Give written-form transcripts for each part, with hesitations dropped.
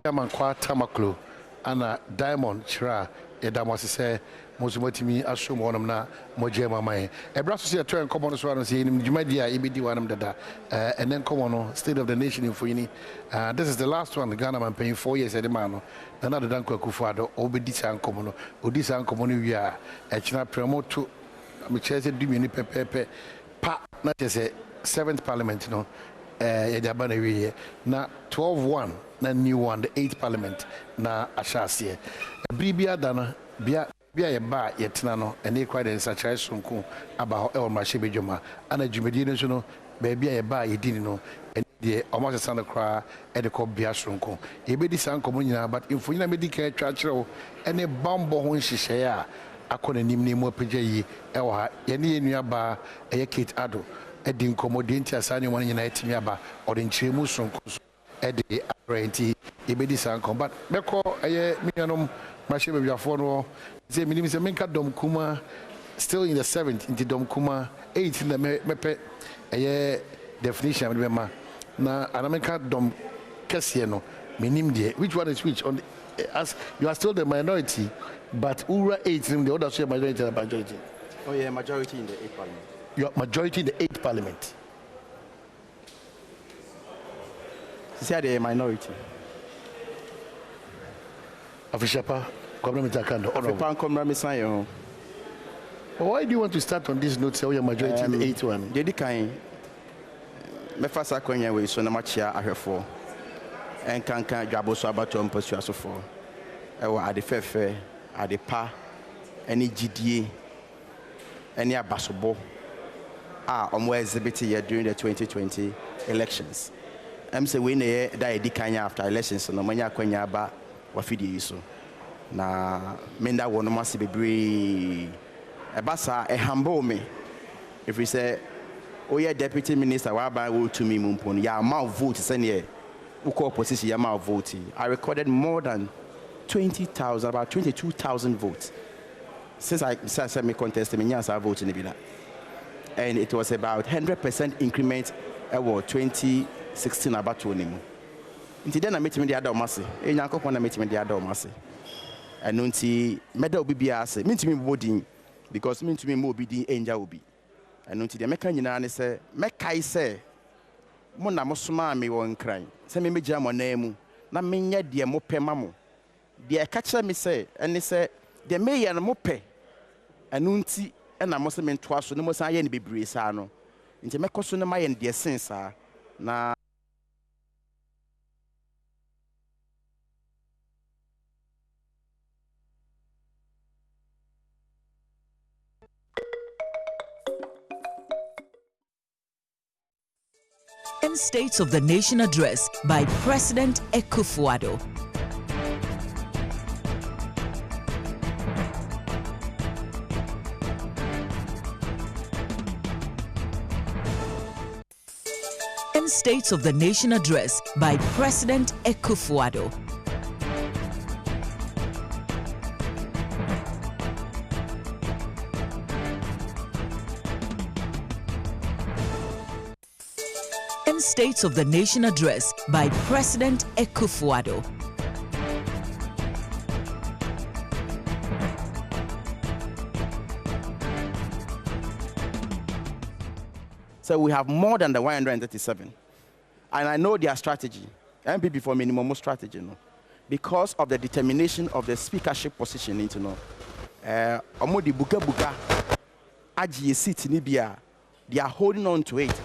Chairman Kwa Tamaklo and Diamond Chira Edamasi say Mosumotimi assume one of na Mojema Mai. A brass say a turn common so and say in Jumedia EBD one dada and then come on State of the Nation in Fuini. This is the last one the Ghana man paying 4 years at the man. Another Danko Akufo-Addo Obedisa and Common Odisa and Common we are a China promote to Michelle Dumini Pepe Pa not just a 7th Parliament, you know. Na 12-1 na new one the 8th Parliament na ashase bribia dana bia ye ba yetina no ene kwa den sacha sunku aba ho e o ma shebedwoma ana dwumedi no so no ba bia ye ba yedini no ene de almost sand kra e de ko bia sunku e be di sankomo nyina but infonyina medical twa kire ene bambo ho nhihye a akona nim ne mu apagya yi e wo ha ye ne yenua ba e ye Kate Addo Edin commodity asani one united miaba or in Chimuson Eddie Arenti, Ebedi Sankom, but Beko, a minimum machine of your phone, the minimum is a Menka Dom Kuma, still in the 7th, into Dom Kuma, 8 in the Mepe, a definition of Mema. Now, Anameka Dom Cassiano, minim de, which one is which? On as you are still the minority, but Ura 8 in the other share majority and majority. Oh, yeah, majority in the 8th Parliament. Your majority in the 8th Parliament. She said a minority. Official, why do you want to start on this note? Say your majority in the 8th one. Did kind me first akonya we so na machia ahwefo. En kankan dwabo so abato mpasu asofo. E wo ade fefe, ade pa, eni gidie, eni abasobo. Omo exhibit here during the 2020 elections. I'm say we na da edikanya after elections no manya kwanya ba wafidi so. Na menda wono mase bebre ebasa e humble me. If we say oya deputy minister wa ba wo to me mumpo ya ma vote say ne uko opposition ya ma vote. I recorded more than 20,000 about 22,000 votes. Since I said me contest me nyasa vote ni bi na. And it was about 100% increment award 2016 about to him. Until then I met me the Adom masse. I met me the Adom masse. And until medal be as mean to me boarding because mean to me more be the angel will be. And until the mechanic say, Mekai say, Mona Mosuma me won't cry. Send me jam on name. Na minya dear mope mamu. Dear catcher me say, and they say, the mayor and mope. And until and I must mean twice so no more say be brisano. Into me cost no my and dear sense na In States of the Nation Address by President Akufo-Addo. In States of the Nation Address by President Akufo-Addo. In States of the Nation Address by President Akufo-Addo. So we have more than the 137. And I know their strategy. MPP for minimum strategy, no? Because of the determination of the speakership position, you know. Omodi buka aji seat in Ibia, they are holding on to it.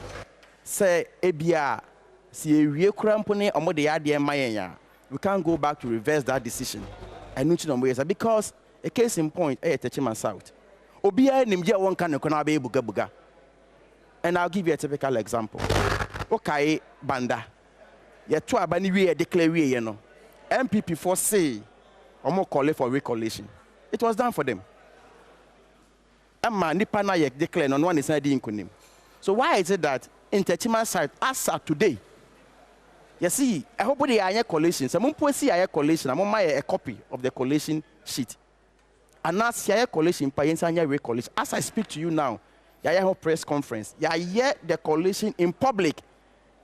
Say Ebia, see a crampone omodi adi maya. We can't go back to reverse that decision. And because a case in point, Techiman South. Obia nimja one can be buka. And I'll give you a typical example. Okay, Banda. Yet two abani we declare you know. MPP for say or more call for recollation. It was done for them. Amma nipana yek declare on one is not in. So why is it that in Techiman side as of today? You see, I hope they are collation. Some see a collation. I'm on a copy of the collation sheet. And now see a collation payensa recollation. As I speak to you now. Yaya press conference. Yaya the coalition in public.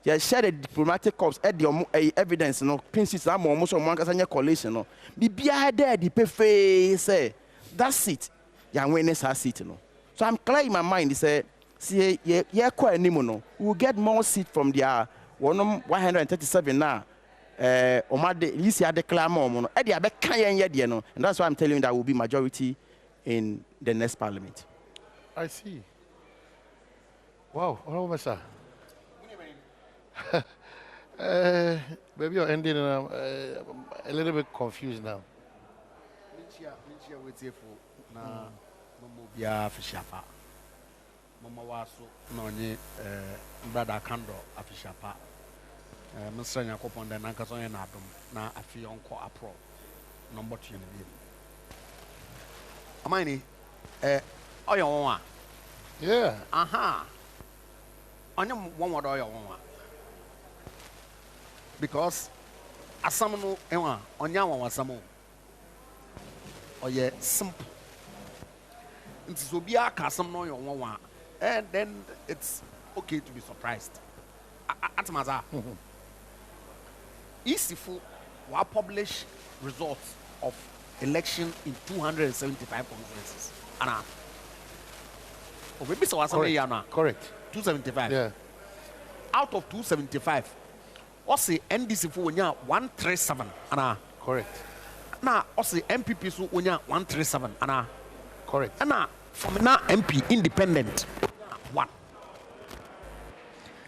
you share the diplomatic corps at the evidence no pinches am almost on one kasanya coalition no bibia there the pay say that's it ya witness has seat no so I'm clear in my mind say see ye kwa animo no we will get more seat from their 137 now omade lisi declare more no e dia be kan ye de no and that's why I'm telling you that will be majority in the next parliament. I see. Wow, all over, sir. Maybe you're ending and I'm a little bit confused now. Mama waso no nye brother Kando afishapa Mr. Yakopon de nanka so na Adom na afi onko apro number 2 ne amani oyo won Yeah. aha onyam won wodo oyo won because asam no enwa onya won asam oye simple nti so bia ka asam no oyo won and then it's okay to be surprised. Atmaza. Isifu will publish results of election in 275 conferences. Anna. Oh, maybe so Correct. 275. Yeah. Out of 275, also NDC for 137. Anna. Correct. Now, also MPP so 137. Anna. Correct. Anna. From now MP independent 1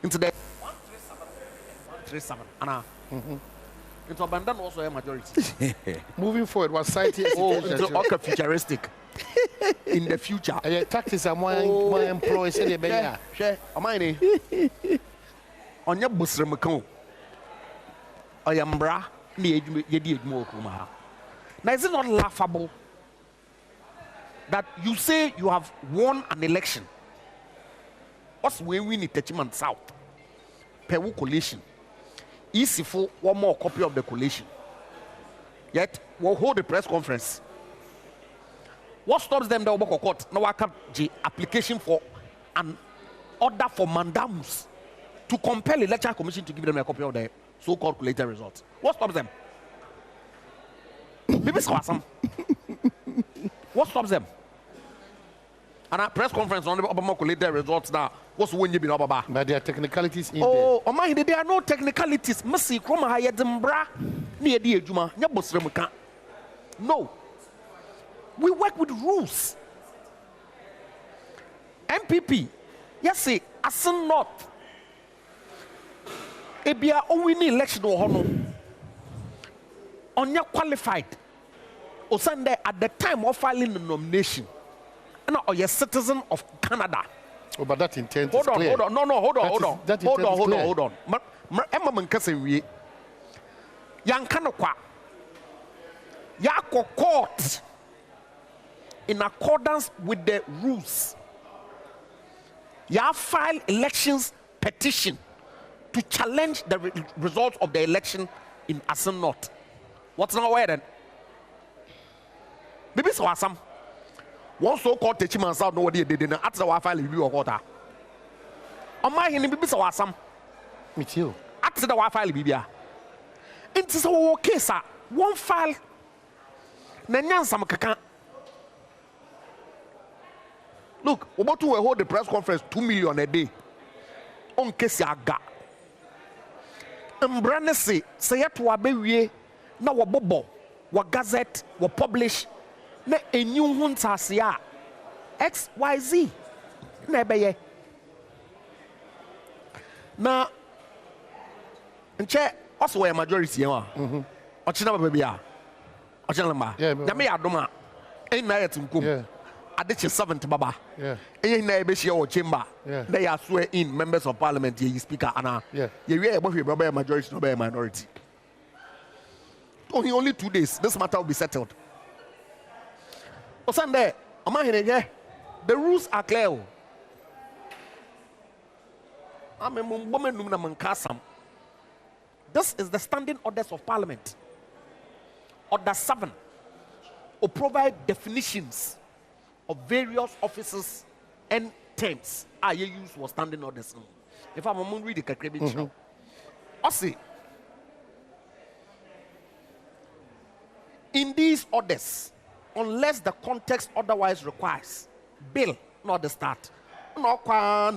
into the 137 Anna into Banda also a majority. Moving forward, was citing into okay futuristic in the future. Tactics are more employees. Share amine on your busremako oyambra ni yedi edmo okuma. Now is it not laughable that you say you have won an election? What's when we need Techiman South? Peru coalition. Easy for one more copy of the coalition. Yet we'll hold a press conference. What stops them? The Oboko Court now I can the application for an order for mandamus to compel the electoral commission to give them a copy of the so-called collated results. What stops them? Maybe some. What stops them? And at press conference on the Obama collated results now. What's when you be Obama? But there are technicalities in there. Oh, my, there are no technicalities. Mercy, Kroma Hayedembra, near the Juma, Yabosremuka. No. We work with rules. MPP, yes, say, as not. Ebia only election or honor. On your qualified. Or Sunday at the time of filing the nomination. Or you're a citizen of Canada. Oh, but that intent hold is on, clear. hold on. No, hold on, hold on. Hold on. Emma Mankase, Yankanokwa. Yako court in accordance with the rules. Ya file elections petition to challenge the results of the election in Asen North. What's not where then? Maybe so awesome. One so-called Techiman South no what they did after the file review of water. On my hand, maybe so awesome. Me too. After the file review. It is okay, sir. One file. Nanyan some kaka. Look, we're about to hold the press conference 2 million a day. On case aga. Mbranese say to abewie na wo bobo, wo gazette, wo publish. Na enyu huntase a XYZ na ebeye na nche also we majority yan o china baba bia o china ma na me Adom a en na yet nkom adeche 7th baba en na ebe share o chamber na ya swear in members of parliament ye speaker ana ye we e bohwe baba majority no be minority. Only 2 days this matter will be settled. Sunday, the rules are clear. This is the standing orders of Parliament. Order 7 will provide definitions of various offices and terms. I use for standing orders. If I'm going to read the Ossi, in these orders, unless the context otherwise requires, bill, not the start. No,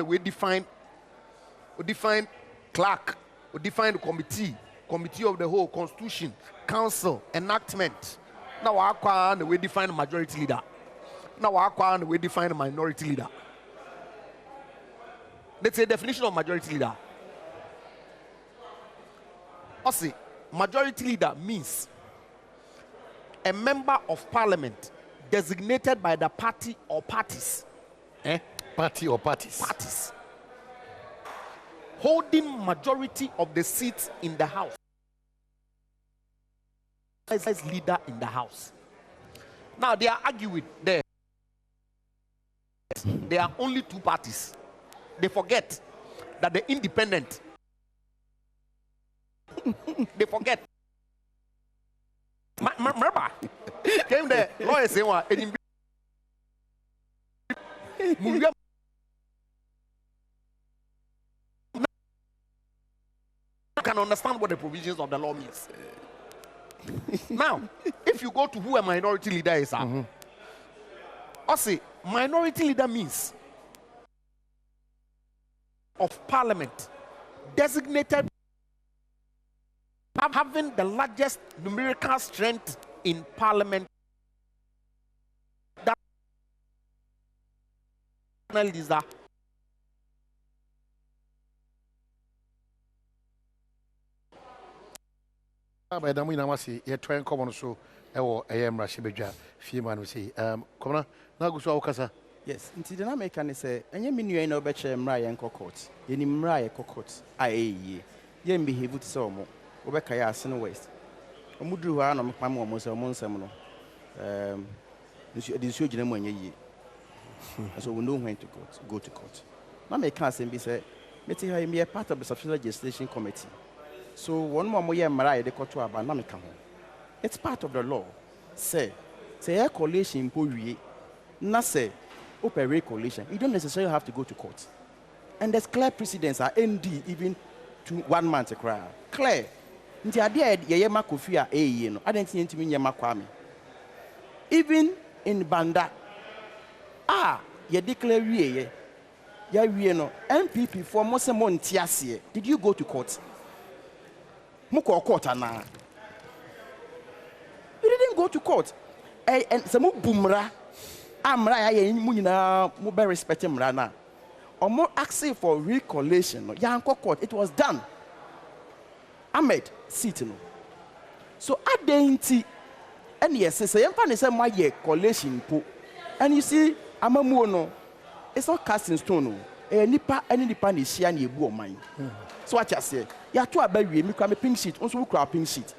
we define clerk, we define the committee of the whole constitution, council, enactment. Now we define the majority leader. Now we define the minority leader. Let's say definition of majority leader. Also, majority leader means a member of parliament designated by the party or parties. Party or parties. Parties. Holding majority of the seats in the house. As leader in the house. Now they are arguing there. There are only two parties. They forget that the independent. They forget. Remember, came the lawyer saying what? Can understand what the provisions of the law means. Now, if you go to who a minority leader is, I say minority leader means of parliament designated having the largest numerical strength in parliament. That is by the Muna Masi, you're trying to come on so I am Rashibeja, few man will say, come on, now go to Okasa. Yes, until the American say, and you mean you ain't no better Mraya court. Any Mraya court, ye behave with so more. Obekaya Sen West. Omudru Hanam Pamo Monsamono. The surgeon when ye. So we know when to go to court. Now, may can't be said, Metty, I am a part of the Subsidiary Legislation Committee. So one more year, Mariah, the court to Abanamica. It's part of the law. Say a coalition in not say, open coalition. You don't necessarily have to go to court. And there's clear precedents are ND even to 1 month to cry. Clear. Nti ade yema kofi a no adanti ntimi nyema kwame even in Banda ye declare wie ya wie no MPP for mo se mo ntiase. Did you go to court? Mo ko court ana? You didn't go to court. And some bumra amra ya ye mu nyina mo be respect mra na omo asking for recollation no ya nko court. It was done. Ahmed seat no. So adenti and yes say emfa ne say my collation po. And you see amamu no it's not cast in stone no. Nipa any nipa ne hia na ebu oman. So what you say? Ya to abawie mi kwa me pink sheet, onso kura pink sheet.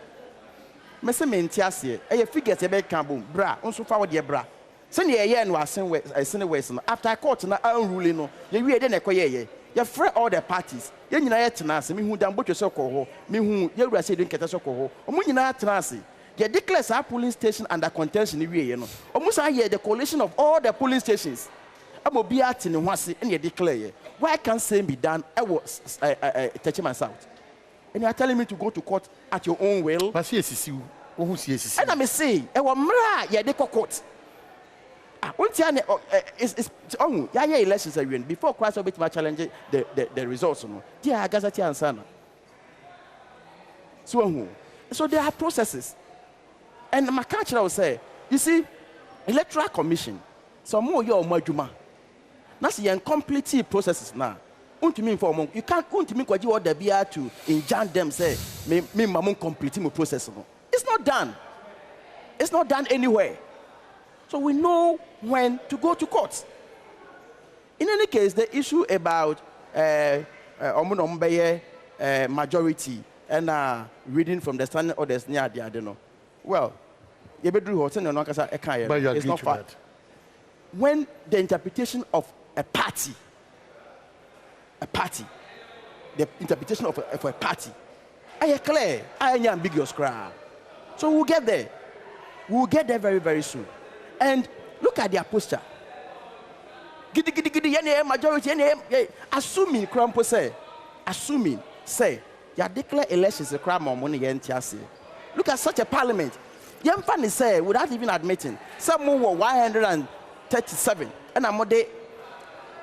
Me say me ntiase e figures e be kan bom bra, onso fa wo de bra. Se ne ye no asen we sene west no after court na unruly no, ye wie de na ekoye ye free all the parties. Ye nyina ye tena ase mi hu dan botwe so ko ho, mi hu ye wura se de nkete so ko ho. Omu nyina tena ase. Ye declare our polling station under contention ni wie ye no. Omu sa ye the coalition of all the polling stations. Amobi ati ne ho ase and ye declare ye. Why can't same be done? I was touching myself. And you are telling me to go to court at your own will. But and I may say, I will mra ye de court. It's elections are win before Christ will be challenge the results. No, dear Gazati and Sana. So there are processes. And my culture will say, you see, electoral commission, so more your majuma. That's the incomplete processes now. You can't what you order BR to injure them, say, me mamon complete my process. It's not done. It's not done anywhere. So we know when to go to court. In any case, the issue about majority and reading from the standing orders near the Adom. Well, it's not fact. When the interpretation of a party, the interpretation of a party, I clear, I am ambiguous cry. So we'll get there. We'll get there very, very soon. And look at their posture. Majority, assuming Krampo say, You declare elections a crime or money. Look at such a parliament. Young Fanny say, without even admitting, some were 137, and I'm de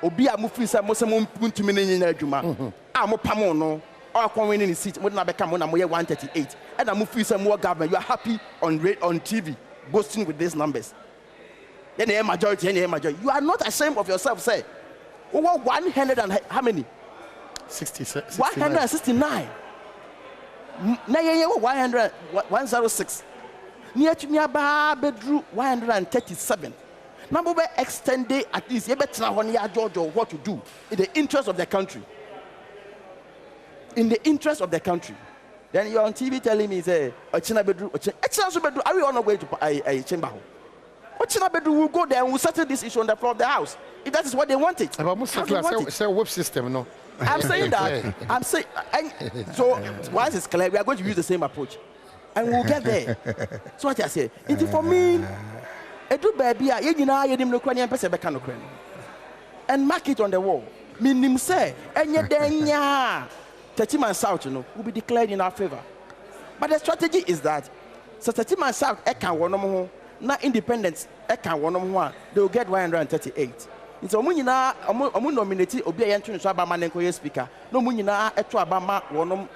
Obi a mufi say mo se mo ntumi ne nyina adwuma. A mo pamo no, or come in the seat, mo na become na mo 138. And I'm mufi say more government. You are happy on TV, boasting with these numbers. Then the majority, You are not ashamed of yourself, say. Over 100 and how many? 69. 169. Now you 106. Near to me about bedroom 137. Number by extended at least you better now on your Georgia what to do in the interest of the country. In the interest of the country. Then you're on TV telling me say Ochina bedroom, are we on our way to a chamber? Ochina bedroom will go there and we'll settle this issue on the floor of the house. If that is what they wanted. Say whip system, no. I'm saying that. I'm saying so once it's clear, we are going to use the same approach. And we'll get there. So what I say, it for me, do baby, and mark it on the wall. Meaning say, and yet then Techiman South, will be declared in our favor. But the strategy is that so Techiman South Ekan one not independence Ekan one, they will get 138. It's a munina nominati obi ayentu nso abama nenko speaker. No munina eto abama wonom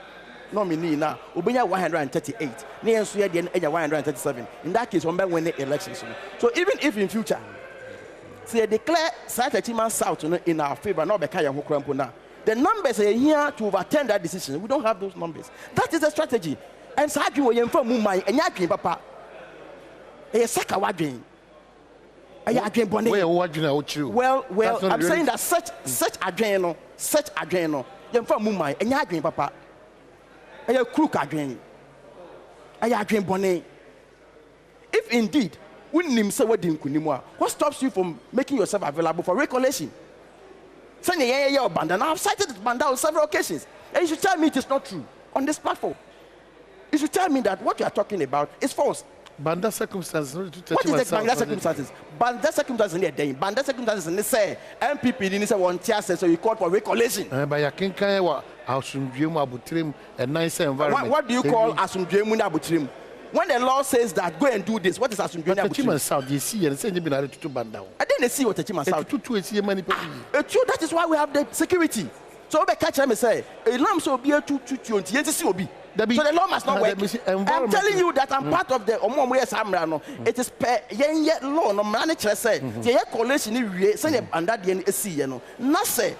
nominee na obenya 138. Ne enso ye de 137. In that case, one win the elections. So even if in future say declare South South in our favor, not beka yan hokrampo na. The numbers are here to overturn that decision. We don't have those numbers. That is the strategy. And Saju yemfa mu man enya adwen papa. E saka wadwen. Well, I'm saying that such adreno, you from Mumbai, and you're papa. And you're crook adren. And you're bonnet. If indeed, what stops you from making yourself available for recollection? Send your Banda. Now I've cited this Banda on several occasions. And you should tell me it is not true on this platform. You should tell me that what you are talking about is false. Banda circumstances. What is the Banda circumstances? Banda circumstances in the day. Banda circumstances in the say MPP didn't say one tier, so you call for recollection. By a kinkai asumdwemu abutrim a nice environment. What do you call asumdwemu abutrim? When the law says that go and do this, what is asumdwemu abutrim? South, you see, and send you to Banda. I didn't see what Techiman South. That is why we have the security. So we catch them and say, a lamb so be a 220. So the law must not work. I'm telling you that I'm part of the it is yet law no manager say the coalition is send under the SC say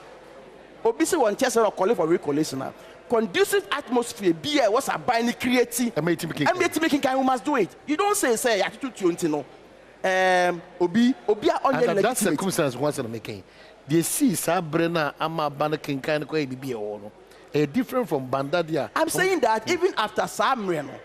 obisi one chest or calling for recollection. Conducive atmosphere be was a binding creating and making kind we must do it. You don't say attitude to obi on the that circumstance once making they see Sabrina ama bana kinkan ko bibi o different from Banda dia. I'm saying that even after Sabrina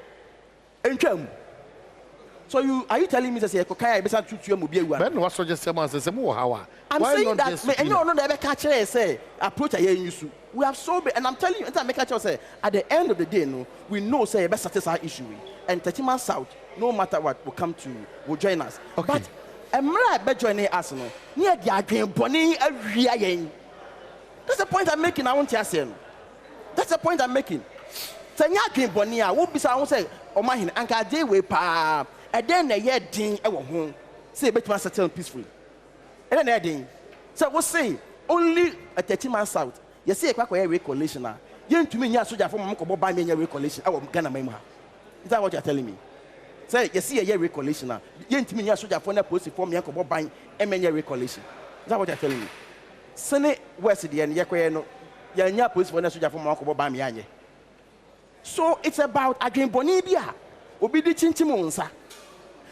so are you telling me that say kokaya be tutu mu bi ewa? Ben what suggest say how? I'm saying that and no dey catch say approach a use. We have so and I'm telling you enter make catch say at the end of the day we know say be satisfy issue and Techiman South no matter what will join us. Okay. But Emra be joining us no near the adwen boni awia yen. That's the point I'm making. I want to say. That's the point I'm making. Say nya adwen boni a wo bisa won say o ma hin anka dey we pa and then the year din e wo ho say betima settle peacefully. And then the din so we say only a Techiman South you see ekwa recollection na yentumi nya soldier from ko boba me nya recollection e wo Ghana man mu ha. Is that what you're telling me? Say you see a year recollection na yentumi nya soldier for na police form yan ko boba e me nya recollection. Is that what you're telling me? Sene west the en yekoye no ya nya police for na soldier form ko boba me anye. So it's about adwen boni bia obi di chinchim unsa.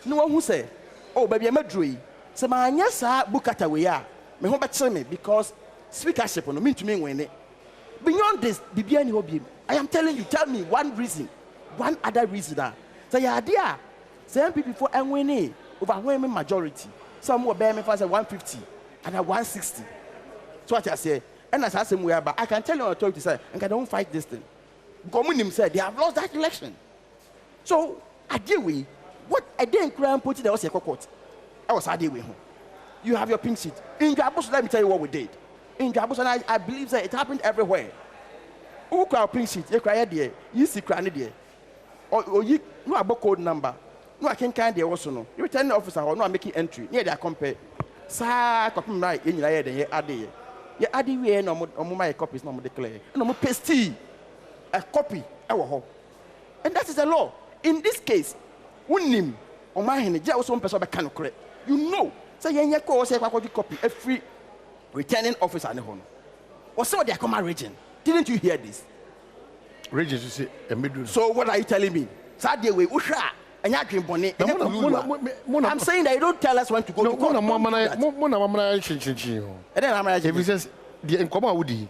No one who say, oh, baby, I'm a dream. So, my yes, Bukata, we are. Me home tell me because speakership on mean to me when it. Beyond this, Bibiani hobby. I am telling you, tell me one reason, one other reason that. So, your idea, some people for and winning overwhelming majority. Some will bear me for 150 and 160. So, what I say, and as I say, I can tell you on authority, say, and I don't fight this thing. Because said they have lost that election. So, I deal with. What I didn't cry put it there was a court. I was a day with him. You have your pink sheet. In Jabos, let me tell you what we did. In Jabos, and I believe that it happened everywhere. who can print sheet? You cry there. You see cranny there. Or you no about code number. No, I can kind there also no. You return officer or no making entry. Near their compare. Sa copy right in your head and you add it. You add it where no my copies no more declare. No more paste a copy. And that is the law. In this case, unim or my hand, just one person can correct. You know, so you call say copy every returning officer in the home. Or so they are command region. Didn't you hear this? Region, you say a middle. So what are you telling me? Saturday we usha and you dream bonnet. I'm saying that you don't tell us when to go to court. And then I'm if he says the Nkoma Woody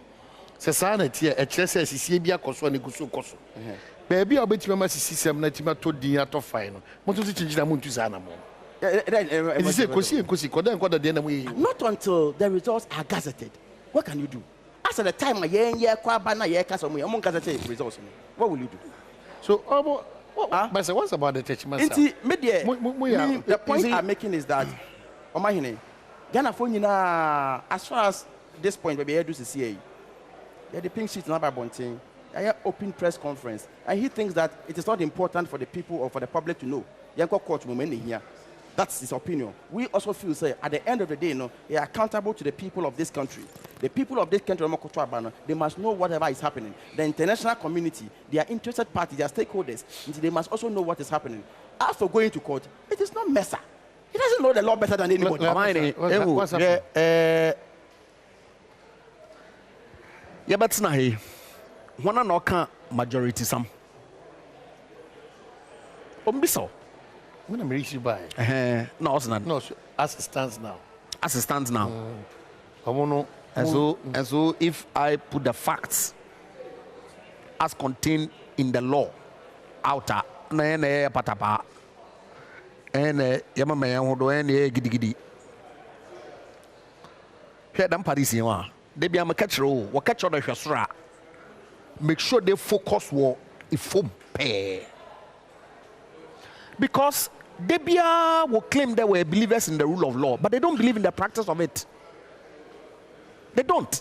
says sanity a chess is Sibia Koso and Gusu Koso. Baby, I'll bet you must see some Natima to the art of final. What to change the moon to Zanamo? Not until the results are gazetted. What can you do? After the time a year, Kwabana, Yakasom, among gazetted results, what will you do? So, but what's about the attachment? The point I'm making is that, Ghana Fonina, as far as this point, we do CCA. The pink sheet number bunting. I have open press conference, and he thinks that it is not important for the people or for the public to know. Yanko court women here. That's his opinion. We also feel, say, at the end of the day, they are accountable to the people of this country. The people of this country, they must know whatever is happening. The international community, they are interested parties, they are stakeholders, and they must also know what is happening. As for going to court, it is not Mesa. He doesn't know the law better than anybody. What's happening? Yeah, but it's not here. One and majority some. So. When I'm reaching by. No, it's not. No, as it stands now. As it stands now. And so if I put the facts as contained in the law outer patapa and yamama hodo and gidi. Here them Parisian. They be a catcher, what catch on the shasra. Make sure they focus war if pay. Because they will claim they were believers in the rule of law, but they don't believe in the practice of it. They don't.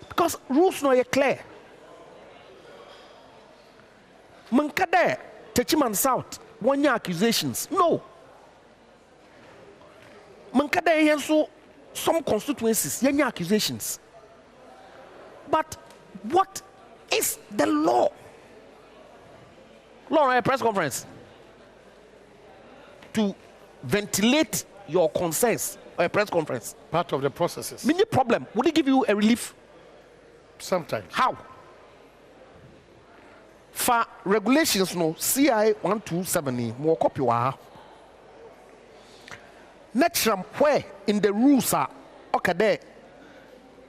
Because rules no are clear. Mankade, Techiman South, 1 year accusations. No. Mankade so some constituencies, 1 year accusations. But what is the law? Law at a press conference to ventilate your concerns at a press conference. Part of the processes. Many problem. Would it give you a relief? Sometimes. How? For regulations, no CI 127 more copy wa. Next where in the rules are okay there.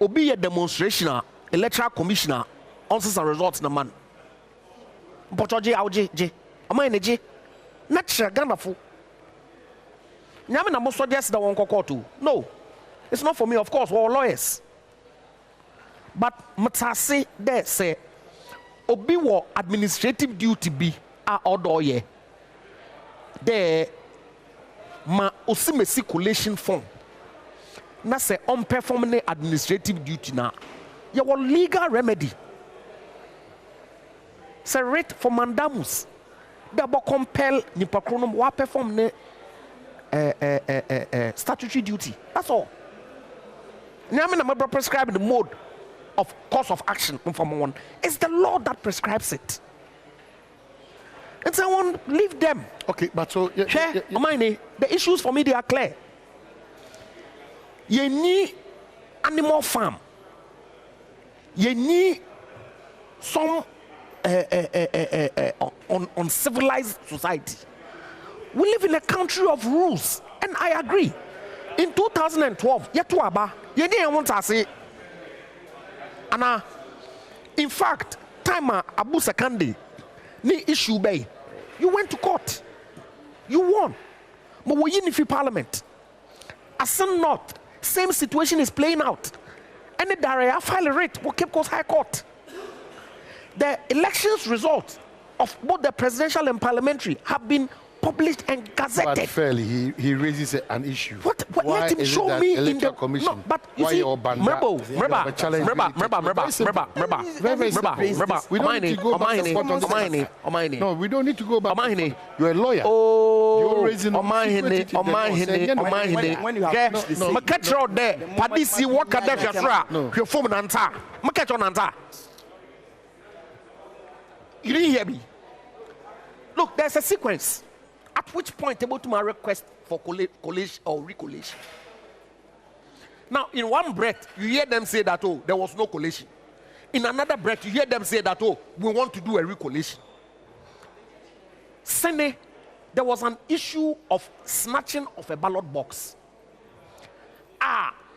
Obi a demonstration. Electoral commissioner answers and results na man. Botoje awje ama energy natural Ghana fo. Nyame na mo suggest that one kokoto. No. It's not for me, of course, we're lawyers. But matase there say obi wo administrative duty be a odo ye. There ma osimesi collation form. Na say unperforming administrative duty na your legal remedy. Say writ for mandamus. Double compel nipakronum wa perform ne statutory duty. That's all. Nyame na mabra prescribe the mode of course of action from one. It's the law that prescribes it. And someone leave them. Okay, but so the issues for me they are clear. You need animal farm. You need some uncivilized society. We live in a country of rules, and I agree. In 2012, Yetuaba, you didn't want to say, and in fact, Timer Abu Sakandi, ni issue bay, you went to court, you won, but we in the Parliament. As not, same situation is playing out. And the Daria file a writ for Cape Coast High Court. The elections results of both the presidential and parliamentary have been published and gazetted. But fairly, he raises an issue. What Why let him is it show that me in Electoral the Commission? no, but you Why see, your Banda? remember, No, we don't need to go back. You're a lawyer. Oh, you're raising when you have you didn't hear me. Look, there's a sequence at which point able to my request for collation or recollation. Now, in one breath, you hear them say that, oh, there was no collation. In another breath, you hear them say that, oh, we want to do a recollation. Senate, there was an issue of snatching of a ballot box.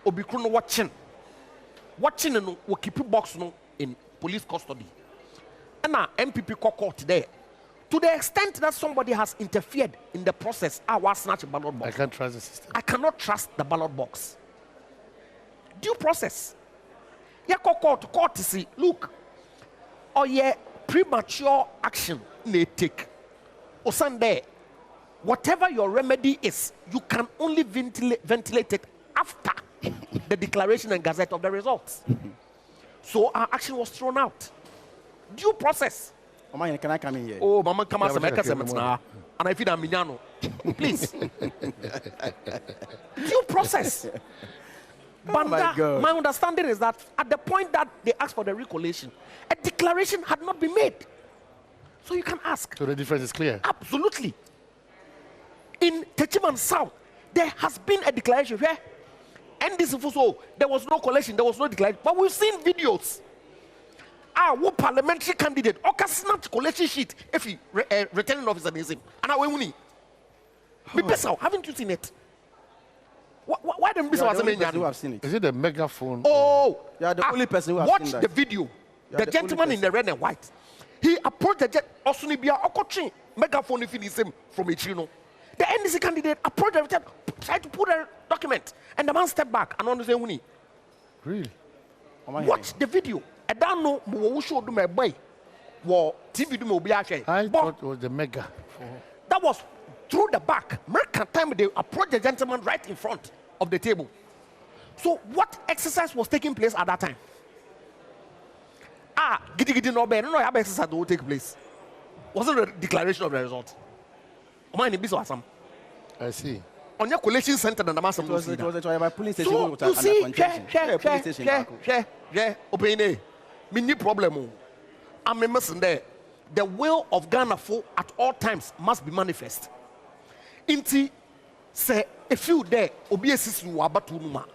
Obikruno watching and we keep a box no in police custody. And now MPP court there. To the extent that somebody has interfered in the process, I was snatch a ballot box. I can't trust the system. I cannot trust the ballot box. Due process. Yeah, court to see. Look, or yeah, premature action may take. Or Sunday, whatever your remedy is, you can only ventilate it after the declaration and gazette of the results. So our action was thrown out. Due process. Can I come in here? Oh, Mama, come and I feel I'm Mignano. Please. Due process. Banda, my understanding is that at the point that they asked for the recollation, a declaration had not been made. So you can ask. So the difference is clear. Absolutely. In Techiman South, there has been a declaration where, and this is also, there was no collation, there was no declaration. But we've seen videos. What parliamentary candidate, or snatch collation sheet, if he returning officer is him. And I will haven't you seen it? Why don't you have seen it? Is it a megaphone? Oh, you are the only person who has watch seen that. The video. The gentleman in the red and white. He approached the Osunibia Okochi megaphone if he him from Ichino. The NDC candidate approached the tried to put a document, and the man stepped back and on the same. Really? Watch the video. I don't know who showed my boy. TV I thought it was the mega. That was through the back. American time they approached the gentleman right in front of the table. So what exercise was taking place at that time? Giddy no bear. No exercise that will take place. Wasn't a declaration of the result. I see. On your collation center and the master it was a police station. So you see, opinion. Mini problem. I'm a messenger there. The will of Ghana for at all times must be manifest. Inti say a few there obesis wabatunuma.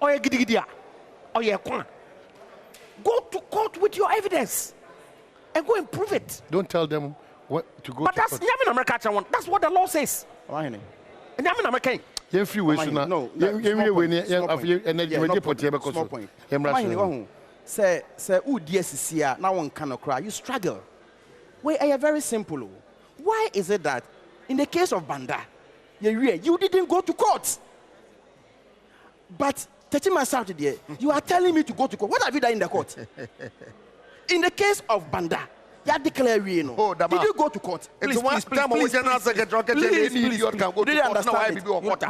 Or a gidigia. Or a kwan. Go to court with your evidence and go and prove it. Don't tell them what to go but to that's Yamin America. That's what the law says. And Yamin American. You free ways to no. Small point. Say, DSCR now one cannot cry. You struggle. Well, I are very simple. Why is it that in the case of Banda, you didn't go to court? But 30 months out there, you are telling me to go to court. What have you done in the court? In the case of Banda, you are declaring. Oh, did you go to court? Please.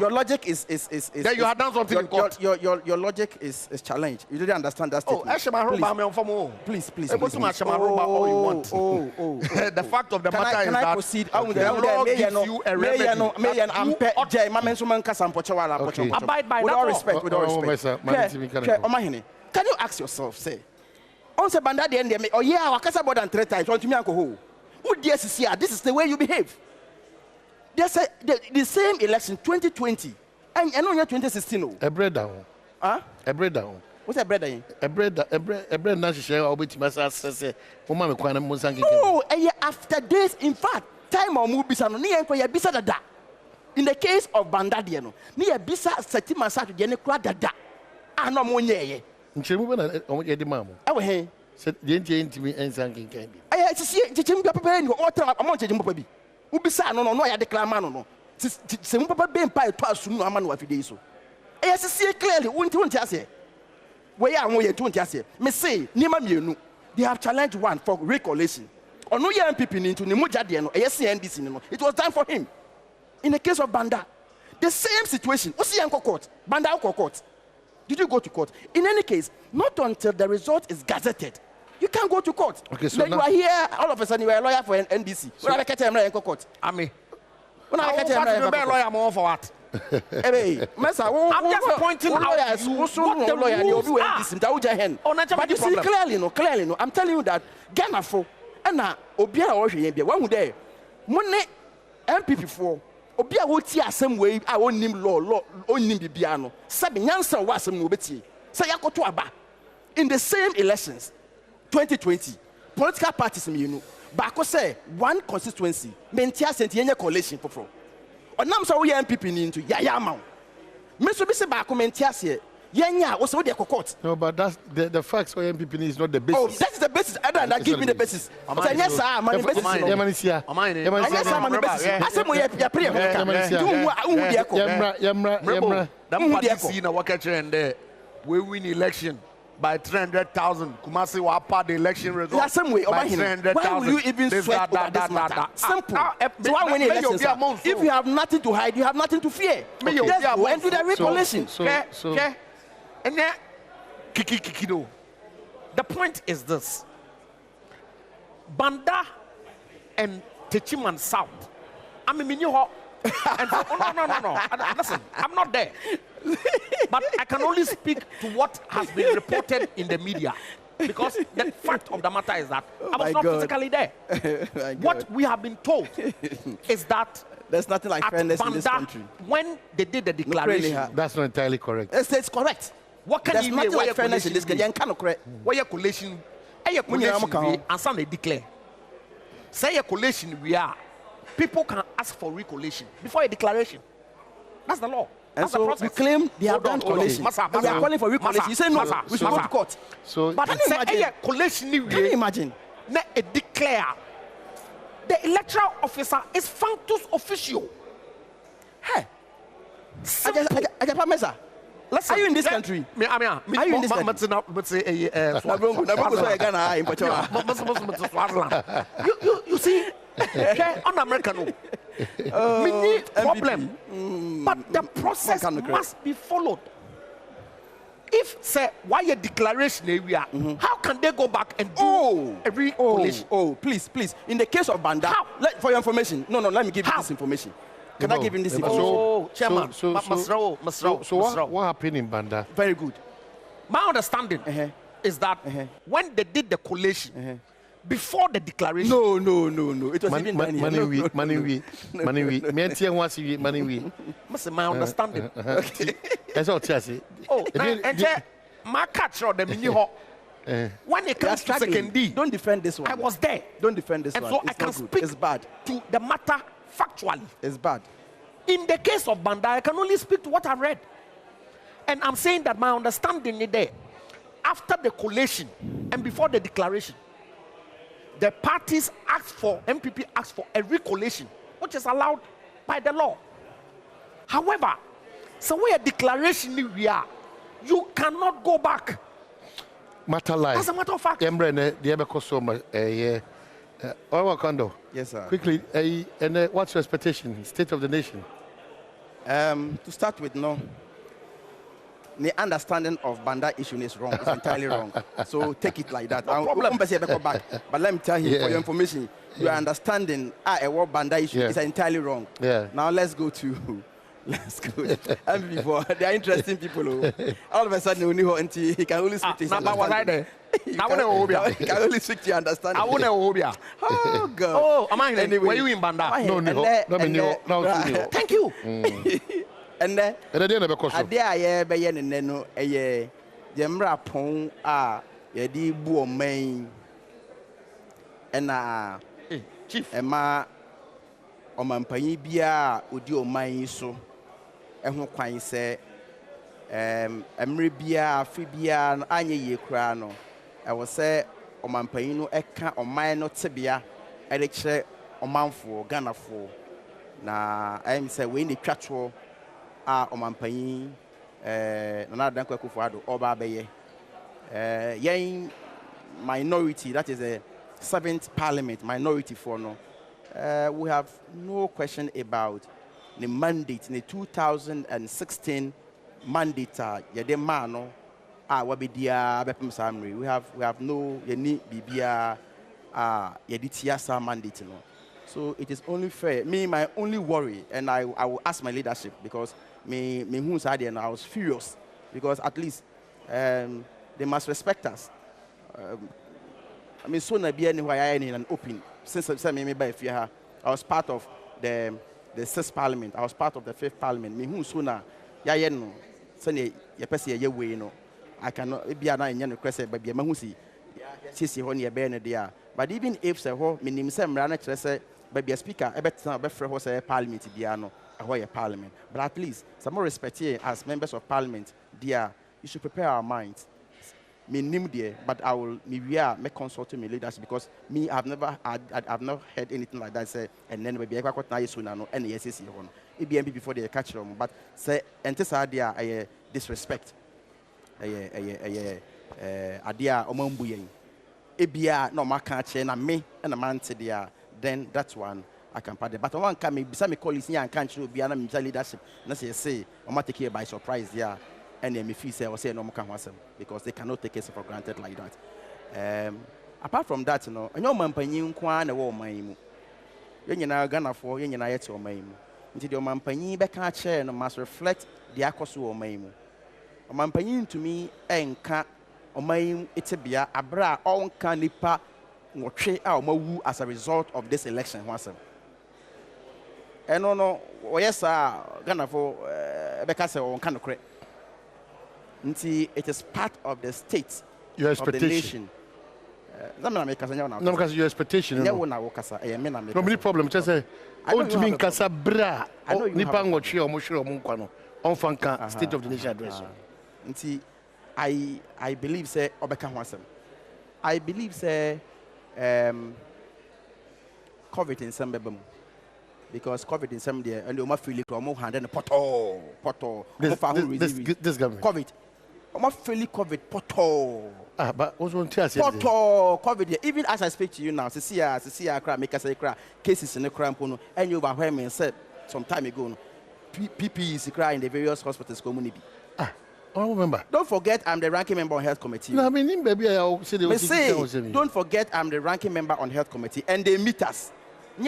Your logic is then you have done something in court. Your logic is challenged. You didn't understand that statement. Please. The fact of the matter is that proceed? The law gives you a remedy. Abide by with that all law. respect. Can you ask yourself, say, on the Banda the end, oh yeah, I can more than 3 times. Want to me uncle who this is the way you behave. There's the same election 2020 and I know you're 2016. A bread down. A bread down. What's a bread down? A bread now share I'll be to myself say woman no, after this, in fact, time or move bisa no near ya bisa dada. In the case of Banda dieno, near bisa setima sa to the crowd dada. No more ye. Nchemu na omo di mamu. Hey. Said the ntimi ensanking candy. I see Jim Papa and water among Jim Papa. Ubisa no I declare man no. Some Papa being pie twice soon a man of days. I see clearly won't say. Where are we to say? Me say, Nima Munu, they have challenged one for recollation. Or no MPP into Nimujadiano, NDC. It was done for him. In the case of Banda, the same situation. What's the court? Banda court. Did you go to court? In any case, not until the result is gazetted. You can't go to court. Okay, so then you are here, all of a sudden you are a lawyer for NDC. So I catch him in court. I mean, when I catch him in lawyer more for what? I'm just pointing out lawyers you what the lawyer rules you are. But you see clearly no, I'm telling you that Ghana for and Obia or one would day money MPP for Obia would see some way I won't name law on Bibiano. Sabi Yansa was some nobody. Say to Aba in the same elections 2020 political parties Bako say one constituency maintain sent coalition for. Onam so we MPP ni into ya ma. Me so be say ba comment here. Yenya was so dey court. No, but that's the facts for MPP is not the basis. Oh, that is the basis. Other give me the basis. Say yes sir, man basis. Yamanisia. Yes sir, man basis. Asem ya pray. Yamra. That party see na waka trend we win election by 300,000. Kumasi wa part the election result. That's same way. Why will you even sweat over this matter? Simple. So why win elections? If you have nothing to hide, you have nothing to fear. Just go and do the recollation. And then, kikido. The point is this: Banda and Techiman South. I mean, you know. And so, no. Listen, I'm not there. But I can only speak to what has been reported in the media. Because the fact of the matter is that I was not physically there. What we have been told is that there's nothing like fairness in this country. When they did the declaration, that's not entirely correct. It's correct. What can there's you nothing like fairness in this country. You cannot correct. Why your collation? And some they declare. Say a collation we are. People can ask for recollation before a declaration. That's the law. And so we claim they have done collation. We are calling for recollation. You say no, we should go to court. So, but can you imagine? A declare the electoral officer is functus officio. Hey, are you in this country? Are you in this country? You see, on American problem, but the process must be followed. If say why a declaration area, how can they go back and do a recollation? Please. In the case of Banda, for your information, no, let me give you this information. Can I give him this information? Chairman, so what happened in Banda? Very good. My understanding is that when they did the collation, before the declaration. No. It was even done here. My understanding. That's all I say. My catch or the mini when it comes to second D, don't defend this one. I was there. Don't defend this and one. So it's I can speak it's bad. To the matter factually. It's bad. In the case of Banda, I can only speak to what I've read. And I'm saying that my understanding is there. After the collation and before the declaration, the parties MPP asked for a recollation, which is allowed by the law. However, so where a declaration we are, you cannot go back. Matter life. As a matter of fact. Yes, sir. Quickly, and what's your expectation? State of the nation? To start with, no. The understanding of Banda issue is wrong. It's entirely wrong. So take it like that. No problem. But let me tell you for your information, your understanding what Banda issue is entirely wrong. Now let's go. And before they are interesting people. All of a sudden, he can only speak to his understanding. He can only speak to your understanding. Oh God. Oh, am I anyway? Were you in Banda? No. Thank you. And then I no Jemra Pong Yedi Buo Main and Chief Emma Omampayi Bia Udio Main so and who quite say Emri Bia Fibia Anya Ye Crano. I will say Omampayino Eka or Mino Tibia Electre Omanfo Ghana for na I am say we need catchwall. Omampayi Nana Akufo-Addo Oba Beye minority, that is 7th Parliament, minority for no, we have no question about the mandate, the 2016 mandate, yede mano, wabidia bepem samri. We have no yeni bibia yeditiasa mandate no. So it is only fair. Me, my only worry, and I will ask my leadership because me who's idea and I was furious because at least they must respect us. I mean, SONA be anywhere in an open. Since I was part of the 6th Parliament. I was part of the 5th Parliament. Me who SONA ya no. Sene ya pesi ya way no. I cannot be an Indian request, but be a mahusi. Sisi honi ya bene dia. But even if se ho minim se mrana chrese be a speaker, a better be free ho se Parliament biano, a Parliament. But at least some more respect here as members of Parliament, dear, you should prepare our minds. Me nim there, but I will me consult my leaders because me I've not heard anything like that say and then maybe I got na yesu na no and yes is here on. It be MP before they catch them, but say entesa dia a disrespect. Adia omambu yen. Ebia no maka che na me and a man say there, then that's one I can pardon. But one can me beside me colleagues here and can't show be an leadership. Na say I might take here by surprise there. And then if you say or say no more because they cannot take it for granted like that. Apart from that, you know, your man panyin kwan na wo man mu. Yen na Ghana for yen na yet o man mu. Nti the man panyin be ka chair no must reflect the akoso o man mu. O man panyin to me enka o man etebia abra onka nipa nwotwe a o mawu as a result of this election wasem. No, yes Ghana for be ka say onka no kre. It is part of the state, your of the nation. No, because your expectation. No, many problems. Just say, "Oh, to me, Casa Bra." Nipan watch your Moshiro Munkwano on Fanka State of the Nation address. I believe say Obeka Hansem. I believe say COVID in some bebum. Because COVID in some day and you must feel it from hand and poto. This government. COVID. I'm not feeling COVID poto. But also poto COVID. Even as I speak to you now, see cry, make us say cry. Cases in the crime and you overwhelmed me and said some time ago, PPE is crying in the various hospitals community. I don't remember. Don't forget, I'm the ranking member on health committee. No, I mean, maybe I'll say don't forget, I'm the ranking member on health committee, and they meet us. We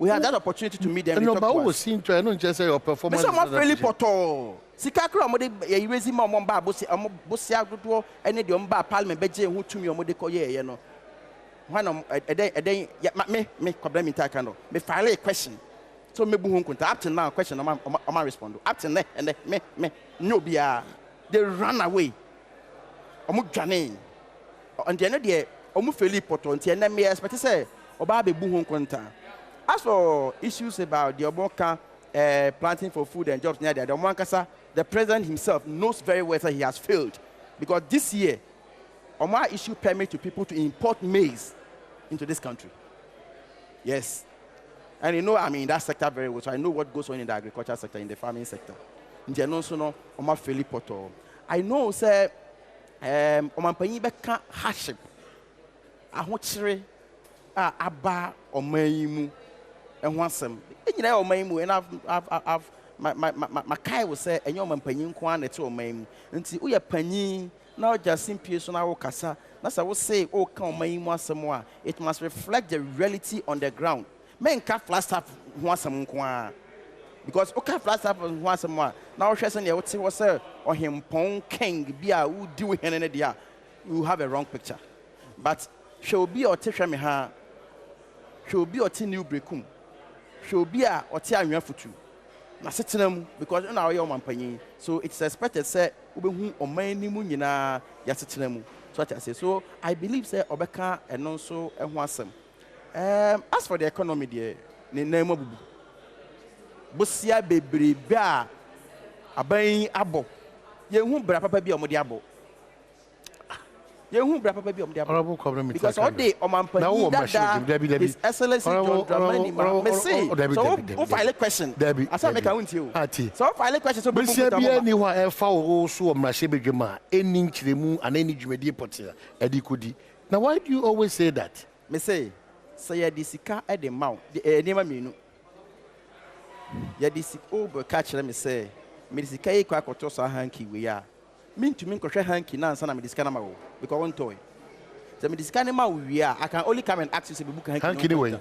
had that opportunity to meet them. No, but I was seeing to I don't just say your performance. I'm not really poto. Sikakra mo de raise mo ba bosi agodo ene de mo ba parliament beje hu tumi mo de koye no. One me problem in takano. Me file a question. So me bu hu kunta up to now question am respond. Up to now and me no bia they run away. Omo dwane. And the end there omo feli poto nti ene me expect say oba be bu hu kunta. As for issues about the Oboka planting for food and jobs near there, the president himself knows very well that he has failed. Because this year, Omar issued permit to people to import maize into this country. Yes. And you know, I mean, that sector very well. So I know what goes on in the agriculture sector, in the farming sector. Omar Feli Poto. I know, sir, Omar Panyibeka hardship. Ahochire Abba Omaimu. And once some, you know, and I've my Kai will say, and your man penny kwan at your maim, and see, we are penny now just simply on our casa. That's I will say, oh, come maim once more. It must reflect the reality on the ground. Men can't flash up once some kwan because okay, flash up once some more. Now, Shasson, you would say, was sir, or him Pong King, be a who do it in an idea. You have a wrong picture. But she'll be or teacher me her, she'll be or new breakum. She'll be a or tear me for you. Na sitting because you know your man. So it's expected say ube or many munina ya sitting. So I say so I believe say Obeka and also a wasem. As for the economy there, the name of Busia baby bear a buying abo. You won't bra papa be on the abo. Because all day on my that His Excellency John Dramani may say. So file a question. I saw make a win you. So file a question. So but see anyone also on my shebe jama any chilemu and any jumedi potia edikudi Now, why do you always say that? Me say ya disika at the mount. Nema minu. Ya disika over catch me say. Me disika e kwa kotosa hanky we are. Mean to me koshe hanky na sana me disika na mawo. Because one toy. So me disika na mawo we are. I can only come and ask you to book hanky. Hanky anyway.